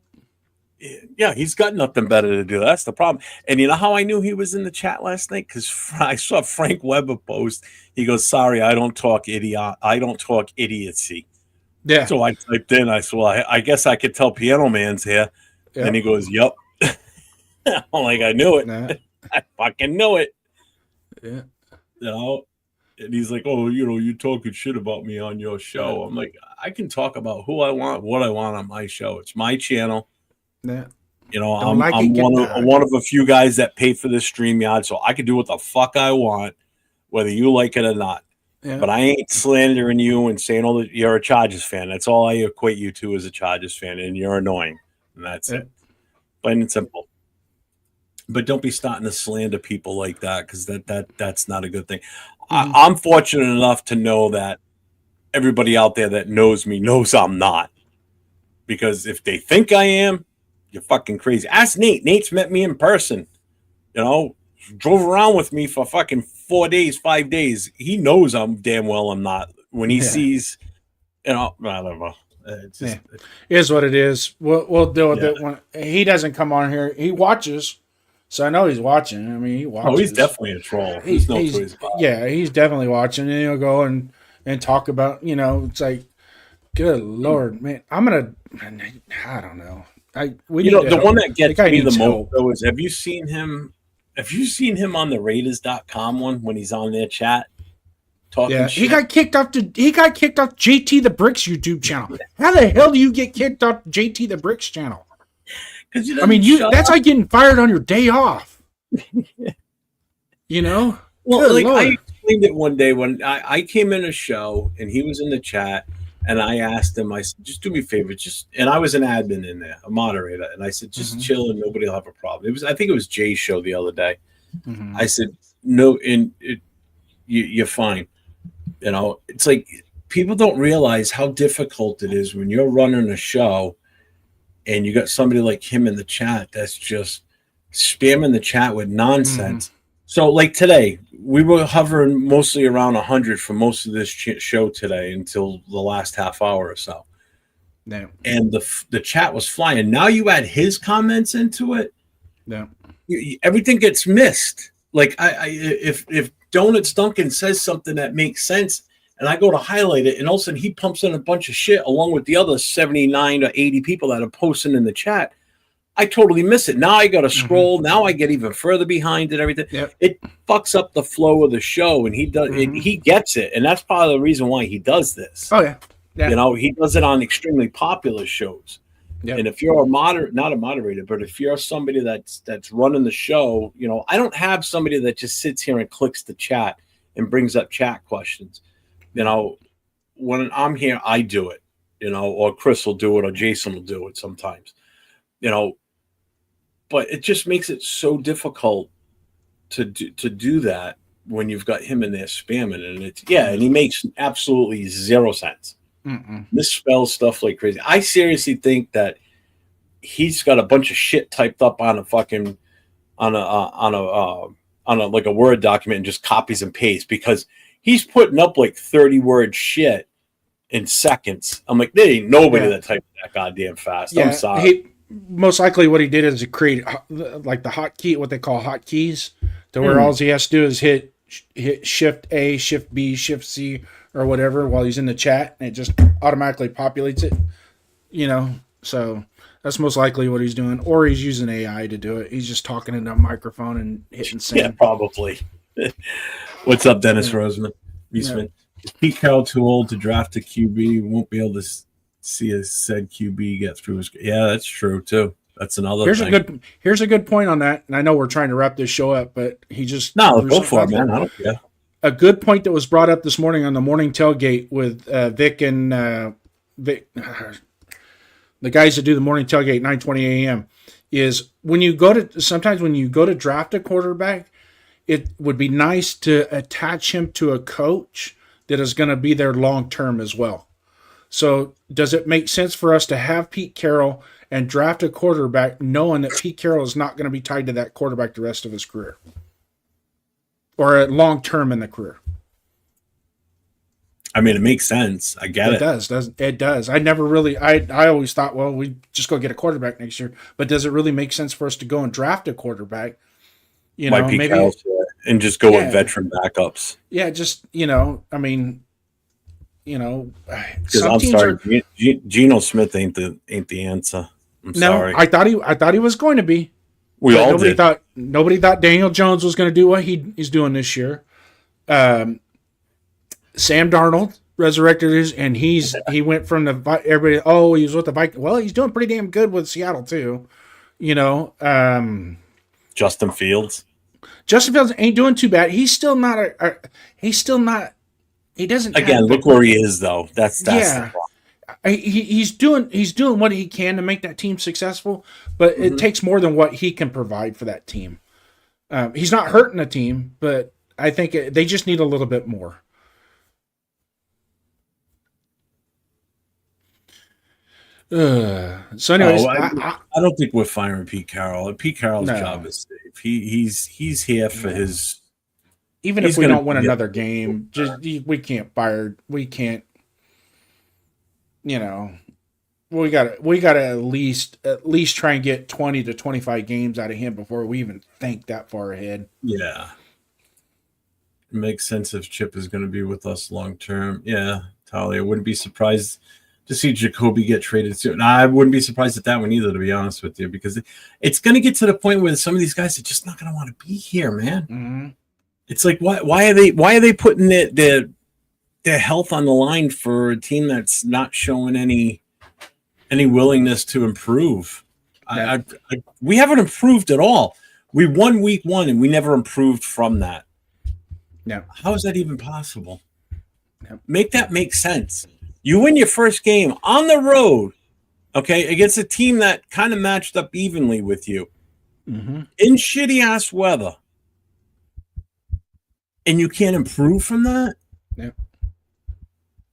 yeah, he's got nothing better to do. That's the problem. And you know how I knew he was in the chat last night? Because I saw Frank Weber post. He goes, "Sorry, I don't talk idiot. I don't talk idiocy." Yeah. So I typed in. I said, "Well, I guess I could tell Piano Man's here." Yep. And he goes, "Yep." I'm like, I knew it. Nah. I fucking knew it. Yeah. And he's like, "Oh, you're talking shit about me on your show." I'm like, I can talk about who I want, what I want on my show. It's my channel. Yeah. I'm one of a few guys that pay for this StreamYard, so I can do what the fuck I want, whether you like it or not. Yeah. But I ain't slandering you and saying, "Oh, you're a Chargers fan." That's all I equate you to as a Chargers fan, and you're annoying, and that's it. Plain and simple. But don't be starting to slander people like that because that's not a good thing. Mm-hmm. I'm fortunate enough to know that everybody out there that knows me knows I'm not. Because if they think I am, you're fucking crazy. Ask Nate. Nate's met me in person. Drove around with me for fucking 4 days, 5 days. He knows I'm damn well I'm not. When he sees, I don't know. It's just, it is what it is. We'll deal with it when he doesn't come on here. He watches, so I know he's watching. I mean, he watches. Oh, he's definitely a troll. There's no choice about it. Yeah, he's definitely watching, and he'll go and talk about. It's like, good Lord, man, I don't know. The one that gets me the most though is, have you seen him? Have you seen him on the Raiders.com one when he's on their chat? Yeah, shit. He got kicked off JT the Bricks YouTube channel. How the hell do you get kicked off JT the Bricks channel? I mean, that's like getting fired on your day off. Well, I explained it one day when I came in a show and he was in the chat, And I asked him, I said, just do me a favor, and I was an admin in there, a moderator, and I said, just chill and nobody will have a problem. I think it was Jay's show the other day. I said, no, you're fine. It's like people don't realize how difficult it is when you're running a show and you got somebody like him in the chat that's just spamming the chat with nonsense. So like today, we were hovering mostly around 100 for most of this show today until the last half hour or so. Yeah. And the chat was flying. Now you add his comments into it. Yeah. Everything gets missed. Like if Donuts Duncan says something that makes sense and I go to highlight it and all of a sudden he pumps in a bunch of shit along with the other 79 or 80 people that are posting in the chat, I totally miss it. Now I got to scroll. Now I get even further behind and everything. Yep. It fucks up the flow of the show, and he does. He gets it, and that's part of the reason why he does this. Oh yeah. He does it on extremely popular shows. Yep. And if you're not a moderator, but if you're somebody that's running the show, I don't have somebody that just sits here and clicks the chat and brings up chat questions. When I'm here, I do it. Or Chris will do it, or Jason will do it sometimes. But it just makes it so difficult to do that when you've got him in there spamming, and he makes absolutely zero sense. Misspells stuff like crazy. I seriously think that he's got a bunch of shit typed up on a like a Word document and just copies and pastes because he's putting up like 30-word shit in seconds. I'm like, there ain't nobody that typed that goddamn fast. Yeah, I'm sorry. Most likely what he did is he create like the hotkey, what they call hotkeys, to where all he has to do is hit Shift A, Shift B, Shift C, or whatever while he's in the chat, and it just automatically populates it. So that's most likely what he's doing, or he's using AI to do it. He's just talking into a microphone and hitting send. Yeah, probably. What's up, Dennis Roseman? Is Pete Carroll too old to draft a QB? Won't be able to see a said QB get through his. Yeah, that's true too. That's another thing. Here's a good point on that. And I know we're trying to wrap this show up, but he just go for it, man. I don't care. A good point that was brought up this morning on the morning tailgate with Vic and Vic, the guys that do the morning tailgate 9:20 a.m. is when you go to draft a quarterback, it would be nice to attach him to a coach that is going to be there long term as well. So does it make sense for us to have Pete Carroll and draft a quarterback knowing that Pete Carroll is not going to be tied to that quarterback the rest of his career or long term in the career? I mean, it makes sense. I get it. It does. I always thought, well, we just go get a quarterback next year. But does it really make sense for us to go and draft a quarterback? Pete Carroll, and just go with veteran backups. Yeah, because I'm sorry, Geno Smith ain't the answer. I'm sorry. I thought he was going to be. Nobody thought Daniel Jones was going to do what he's doing this year. Sam Darnold resurrected and he went from everybody. Oh, he was with the Vikings. Well, he's doing pretty damn good with Seattle too. Justin Fields ain't doing too bad. He's still not He doesn't. Again, look where he is, though. That's the problem. He's doing what he can to make that team successful, but it takes more than what he can provide for that team. He's not hurting the team, but I think they just need a little bit more. So, anyways, I don't think we're firing Pete Carroll. Pete Carroll's job is safe. He's here for his. Even if we don't win another game, we can't fire. We can't. We got to at least try and get 20 to 25 games out of him before we even think that far ahead. Yeah, it makes sense if Chip is going to be with us long term. Yeah, Talia, I wouldn't be surprised to see Jacoby get traded soon. I wouldn't be surprised at that one either, to be honest with you, because it's going to get to the point where some of these guys are just not going to want to be here, man. Mm-hmm. It's like why are they putting their health on the line for a team that's not showing any willingness to improve? Yeah. We haven't improved at all. We won week 1 and we never improved from that. Yeah. How is that even possible? Yeah. Make that make sense. You win your first game on the road, okay, against a team that kind of matched up evenly with you in shitty ass weather, and you can't improve from that. Yeah.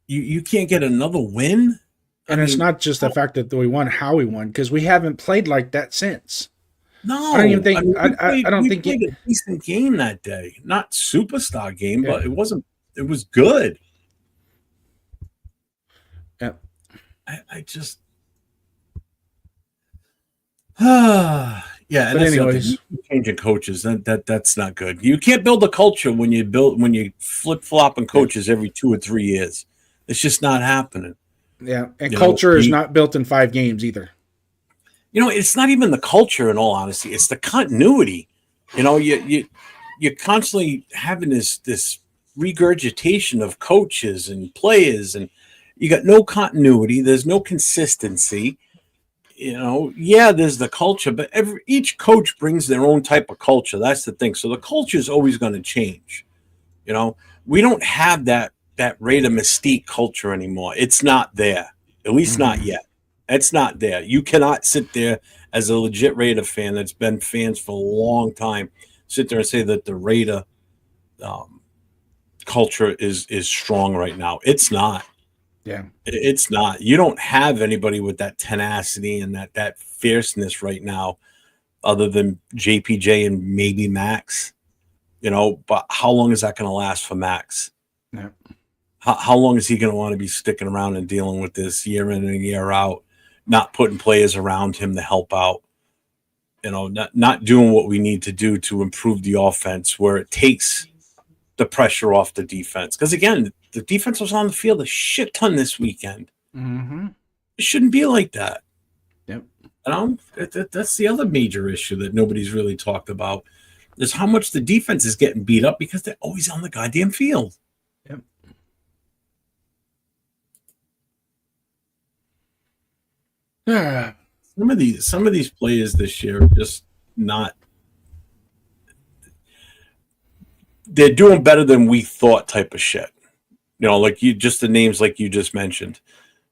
You can't get another win. And it's not just the fact that we won, how we won, because we haven't played like that since. No, I don't even think. I mean, I don't we think played a decent game that day. Not superstar game, Yeah. but it wasn't. It was good. Yeah. I just. Yeah, and But that's the other anyways. thing. You keep changing coaches. That's not good. You can't build a culture when you flip flopping coaches every 2 or 3 years. It's just not happening. Yeah, and culture is not built in 5 games either. It's not even the culture. In all honesty, it's the continuity. You're constantly having this regurgitation of coaches and players, and you got no continuity. There's no consistency. There's the culture, but each coach brings their own type of culture. That's the thing. So the culture is always going to change. We don't have that Raider Mystique culture anymore. It's not there. At least not yet. It's not there. You cannot sit there as a legit Raider fan that's been fans for a long time, sit there and say that the Raider culture is strong right now. It's not. Yeah. It's not. You don't have anybody with that tenacity and that fierceness right now, other than JPJ and maybe Max. But how long is that going to last for Max? Yeah. How long is he going to want to be sticking around and dealing with this year in and year out, not putting players around him to help out, not doing what we need to do to improve the offense where it takes the pressure off the defense? Because, again, the defense was on the field a shit ton this weekend. It shouldn't be like that. Yep. That's the other major issue that nobody's really talked about, is how much the defense is getting beat up because they're always on the goddamn field. Yep. Some of these players this year are just not. They're doing better than we thought, type of shit. Like the names like you just mentioned.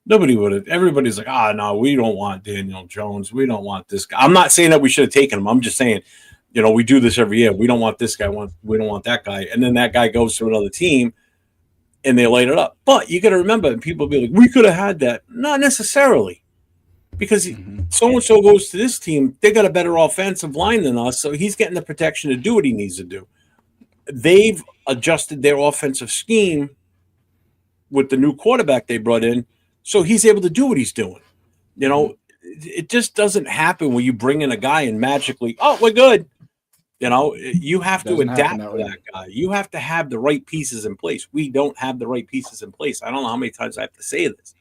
Nobody would have. Everybody's like, no, we don't want Daniel Jones. We don't want this guy. I'm not saying that we should have taken him. I'm just saying, we do this every year. We don't want this guy. We don't want that guy. And then that guy goes to another team, and they light it up. But you got to remember, and people be like, we could have had that. Not necessarily. Because so-and-so goes to this team, they got a better offensive line than us, so he's getting the protection to do what he needs to do. They've adjusted their offensive scheme with the new quarterback they brought in, so he's able to do what he's doing. It just doesn't happen when you bring in a guy and magically, we're good. You have to adapt to that guy. You have to have the right pieces in place. We don't have the right pieces in place. I don't know how many times I have to say this.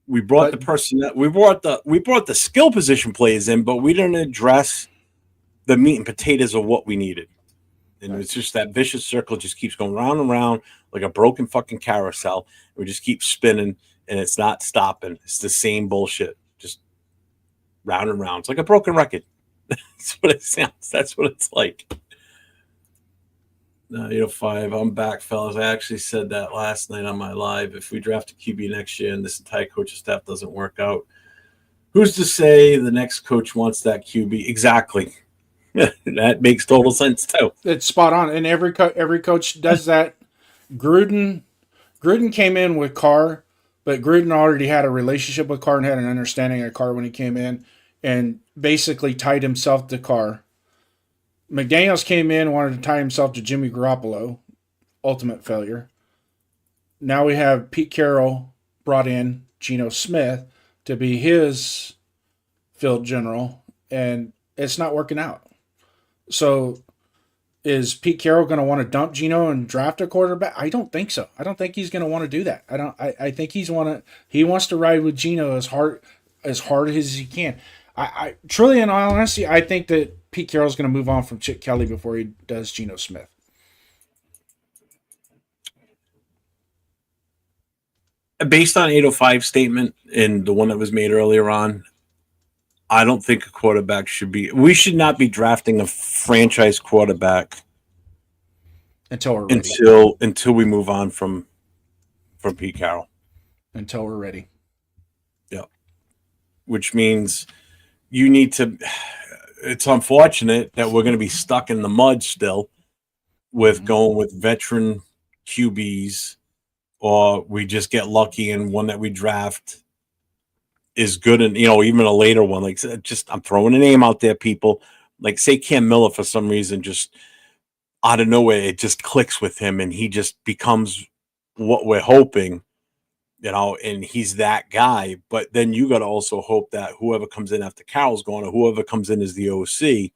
We brought the personnel. We brought the skill position players in, but we didn't address the meat and potatoes of what we needed. And it's just that vicious circle just keeps going round and round like a broken fucking carousel. We just keep spinning, and it's not stopping. It's the same bullshit, just round and round. It's like a broken record. That's what it sounds. That's what it's like. 805, I'm back, fellas. I actually said that last night on my live. If we draft a QB next year and this entire coaching staff doesn't work out, who's to say the next coach wants that QB? Exactly. That makes total sense too. It's spot on, and every coach does that. Gruden came in with Carr, but Gruden already had a relationship with Carr and had an understanding of Carr when he came in, and basically tied himself to Carr. McDaniels came in, wanted to tie himself to Jimmy Garoppolo. Ultimate failure. Now we have Pete Carroll brought in Geno Smith to be his field general, and it's not working out. So is Pete Carroll going to want to dump Geno and draft a quarterback? I don't think so. I don't think he's going to want to do that. I think he wants to ride with Geno as hard as he can. I truly, in all honesty, I think that Pete Carroll's going to move on from Chip Kelly before he does Geno Smith. Based on 805's statement and the one that was made earlier on, I don't think a quarterback should be. We should not be drafting a franchise quarterback until we move on from from Pete Carroll. Until we're ready. Yeah. Which means you need to. It's unfortunate that we're going to be stuck in the mud still with going with veteran QBs, or we just get lucky and one that we draft is good, and even a later one. Like, just I'm throwing a name out there, people. Like, say Cam Miller, for some reason, just out of nowhere, it just clicks with him, and he just becomes what we're hoping, and he's that guy. But then you got to also hope that whoever comes in after Carroll's gone, or whoever comes in as the OC,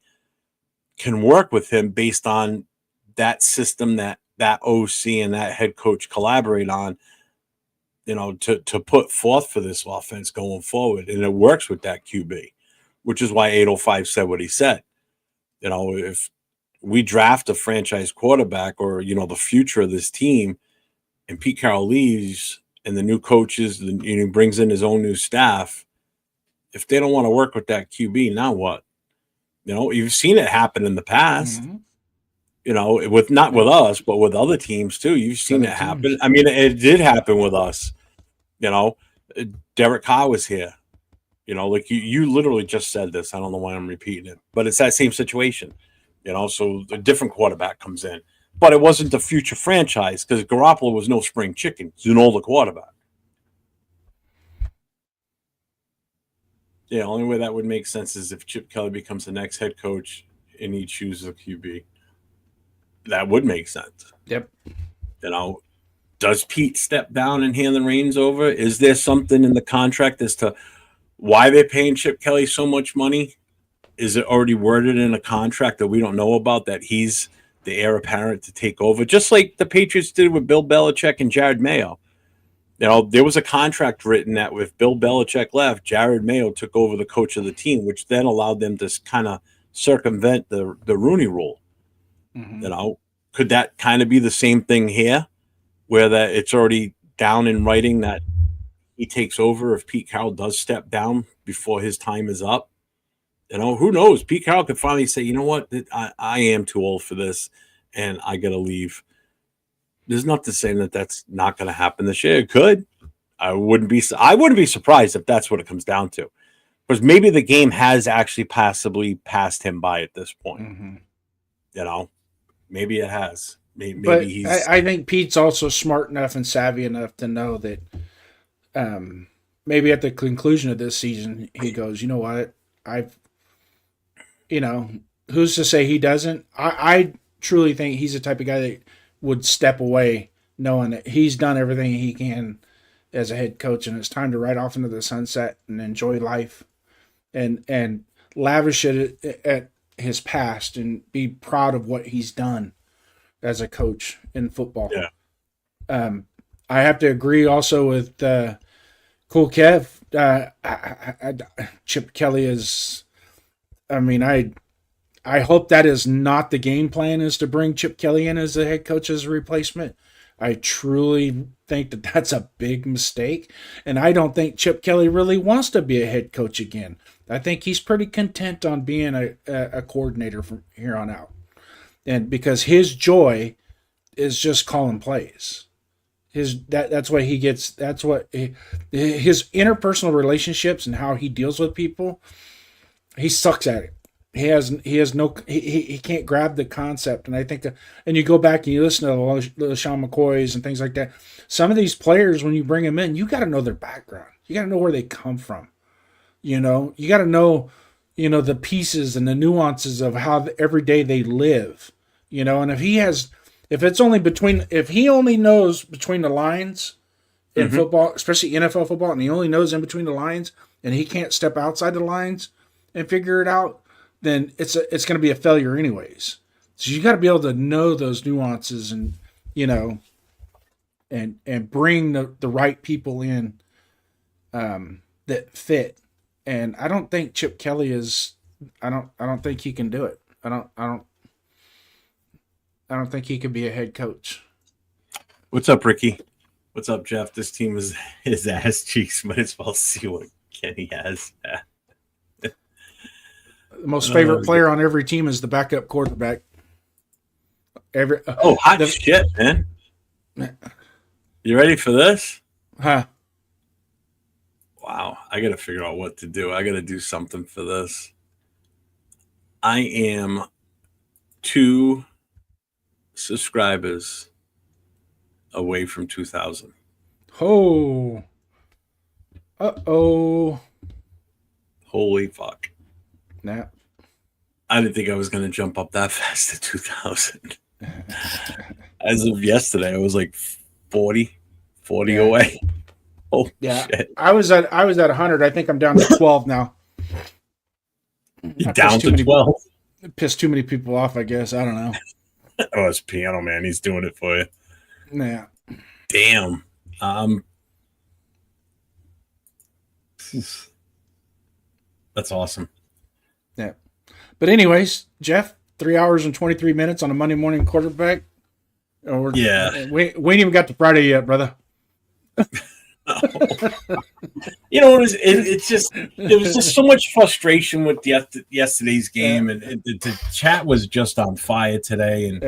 can work with him based on that system that OC and that head coach collaborate on, to put forth for this offense going forward. And it works with that QB, which is why 805 said what he said. If we draft a franchise quarterback, or, the future of this team, and Pete Carroll leaves and the new coaches, he brings in his own new staff, if they don't want to work with that QB, now what? You've seen it happen in the past. With not with us, but with other teams too. You've seen it happen. I mean, it did happen with us. Derek Carr was here. Like you literally just said this. I don't know why I'm repeating it, but it's that same situation. So a different quarterback comes in, but it wasn't the future franchise, because Garoppolo was no spring chicken. He's an older quarterback. Yeah, only way that would make sense is if Chip Kelly becomes the next head coach and he chooses a QB. That would make sense. Yep. Does Pete step down and hand the reins over? Is there something in the contract as to why they're paying Chip Kelly so much money? Is it already worded in a contract that we don't know about, that he's the heir apparent to take over? Just like the Patriots did with Bill Belichick and Jared Mayo. There was a contract written that if Bill Belichick left, Jared Mayo took over the coach of the team, which then allowed them to kind of circumvent the Rooney Rule. Could that kind of be the same thing here, where that it's already down in writing that he takes over if Pete Carroll does step down before his time is up? Who knows? Pete Carroll could finally say, you know what, I am too old for this, and I got to leave. There's nothing saying that that's not going to happen this year. It could. I wouldn't be surprised if that's what it comes down to, because maybe the game has actually possibly passed him by at this point. Maybe it has. Maybe he's. I think Pete's also smart enough and savvy enough to know that maybe at the conclusion of this season, he goes, you know what, who's to say he doesn't? I truly think he's the type of guy that would step away knowing that he's done everything he can as a head coach, and it's time to ride off into the sunset and enjoy life and lavish it at his past and be proud of what he's done as a coach in football. Yeah. I have to agree also with Cool Kev. Chip Kelly is, I hope that is not the game plan, is to bring Chip Kelly in as the head coach as a replacement. I truly think that that's a big mistake. And I don't think Chip Kelly really wants to be a head coach again. I think he's pretty content on being a coordinator from here on out. And because his joy is just calling plays. That's what he gets. That's what his interpersonal relationships and how he deals with people. He sucks at it. He can't grab the concept. And I think and you go back and you listen to the LaShawn McCoys and things like that. Some of these players, when you bring them in, you got to know their background. You got to know where they come from. You got to know, the pieces and the nuances of how every day they live, and if he only knows between the lines in football, especially NFL football, and he only knows in between the lines and he can't step outside the lines and figure it out, then it's going to be a failure anyways. So you got to be able to know those nuances and, and bring the right people in that fit. And I don't think Chip Kelly is. I don't think he can do it. I don't think he could be a head coach. What's up, Ricky? What's up, Jeff? This team is his ass cheeks. Might as well see what Kenny has. The most favorite player on every team is the backup quarterback. Hot shit, man. You ready for this? Huh? Wow, I got to figure out what to do. I got to do something for this. I am 2 subscribers away from 2,000. Oh. Uh-oh. Holy fuck. Nah. I didn't think I was going to jump up that fast to 2,000. As of yesterday, I was like 40 away. Oh, yeah. shit. I was at 100. I think I'm down to 12 now. You're down to 12? Pissed too many people off, I guess. I don't know. Oh, it's Piano Man. He's doing it for you. Yeah. Damn. That's awesome. Yeah. But anyways, Jeff, 3 hours and 23 minutes on a Monday morning quarterback. Yeah. We ain't even got to Friday yet, brother. You know, it's just there was just so much frustration with yesterday's game, and the chat was just on fire today, and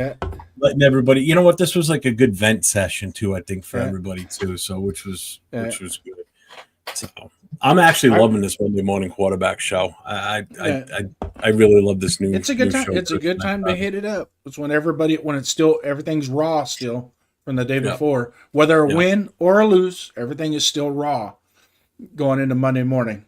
letting everybody. You know what? This was like a good vent session too. I think for everybody too. So which was good. So I'm actually loving this Monday morning quarterback show. I really love this new. It's a good time. It's a good time to hit it up. It's when it's still everything's raw still from the day before. Whether a win or a lose, everything is still raw going into Monday morning.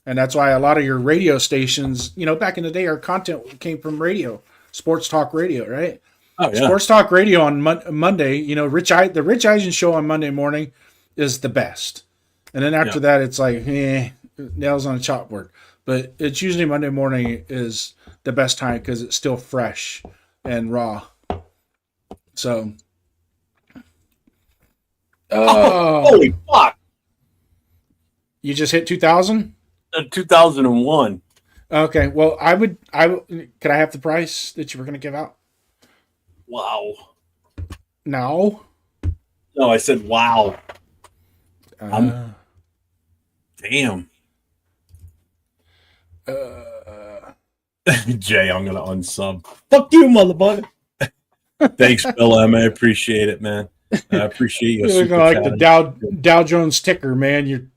And that's why a lot of your radio stations, back in the day, our content came from radio, sports talk radio, right? Oh, yeah. Sports talk radio on Monday, the Rich Eisen show on Monday morning is the best. And then after that, it's like, nails on a chalkboard. But it's usually Monday morning is the best time because it's still fresh and raw. So. Holy fuck! You just hit 2,000? 2001. Okay. Well, could I have the price that you were going to give out? Wow. No. No, I said wow. Damn. Jay, I'm gonna unsub. Fuck you, motherfucker. Thanks, Bill M. I appreciate it, man. I appreciate your super like the Dow Jones ticker, man. You're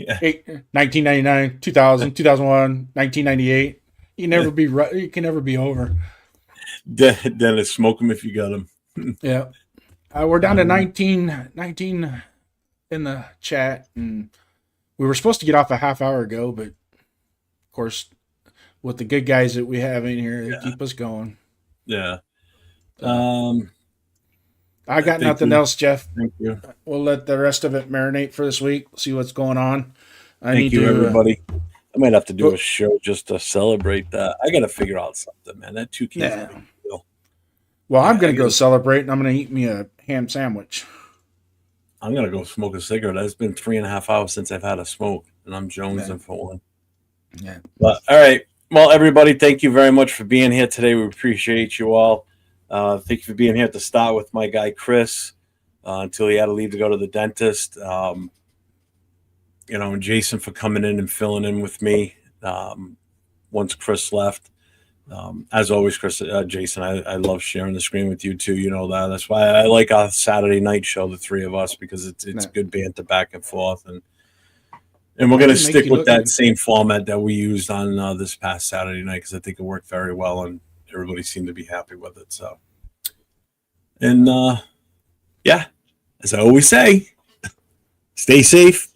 1999, 2000, 2001, 1998. You can never be over. Dennis, smoke them if you got them. Yeah. We're down to 19 in the chat, and we were supposed to get off a half hour ago, but of course, with the good guys that we have in here, they keep us going. Yeah. I got nothing else, Jeff. Thank you. We'll let the rest of it marinate for this week. See what's going on. Thank you, everybody. I might have to do a show just to celebrate that. I got to figure out something, man. That 2K is a big deal. Well, I'm going to go celebrate, and I'm going to eat me a ham sandwich. I'm going to go smoke a cigarette. It's been 3.5 hours since I've had a smoke, and I'm jonesing for one. Yeah. But, all right. Well, everybody, thank you very much for being here today. We appreciate you all. Thank you for being here at the start with my guy, Chris, until he had to leave to go to the dentist. And Jason for coming in and filling in with me once Chris left. As always, Jason, I love sharing the screen with you too. You know that. That's why I like our Saturday night show, the three of us, because it's good banter back and forth, and we're going to stick with that same format that we used on this past Saturday night because I think it worked very well and everybody seemed to be happy with it. So, and as I always say, stay safe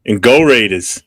and go Raiders.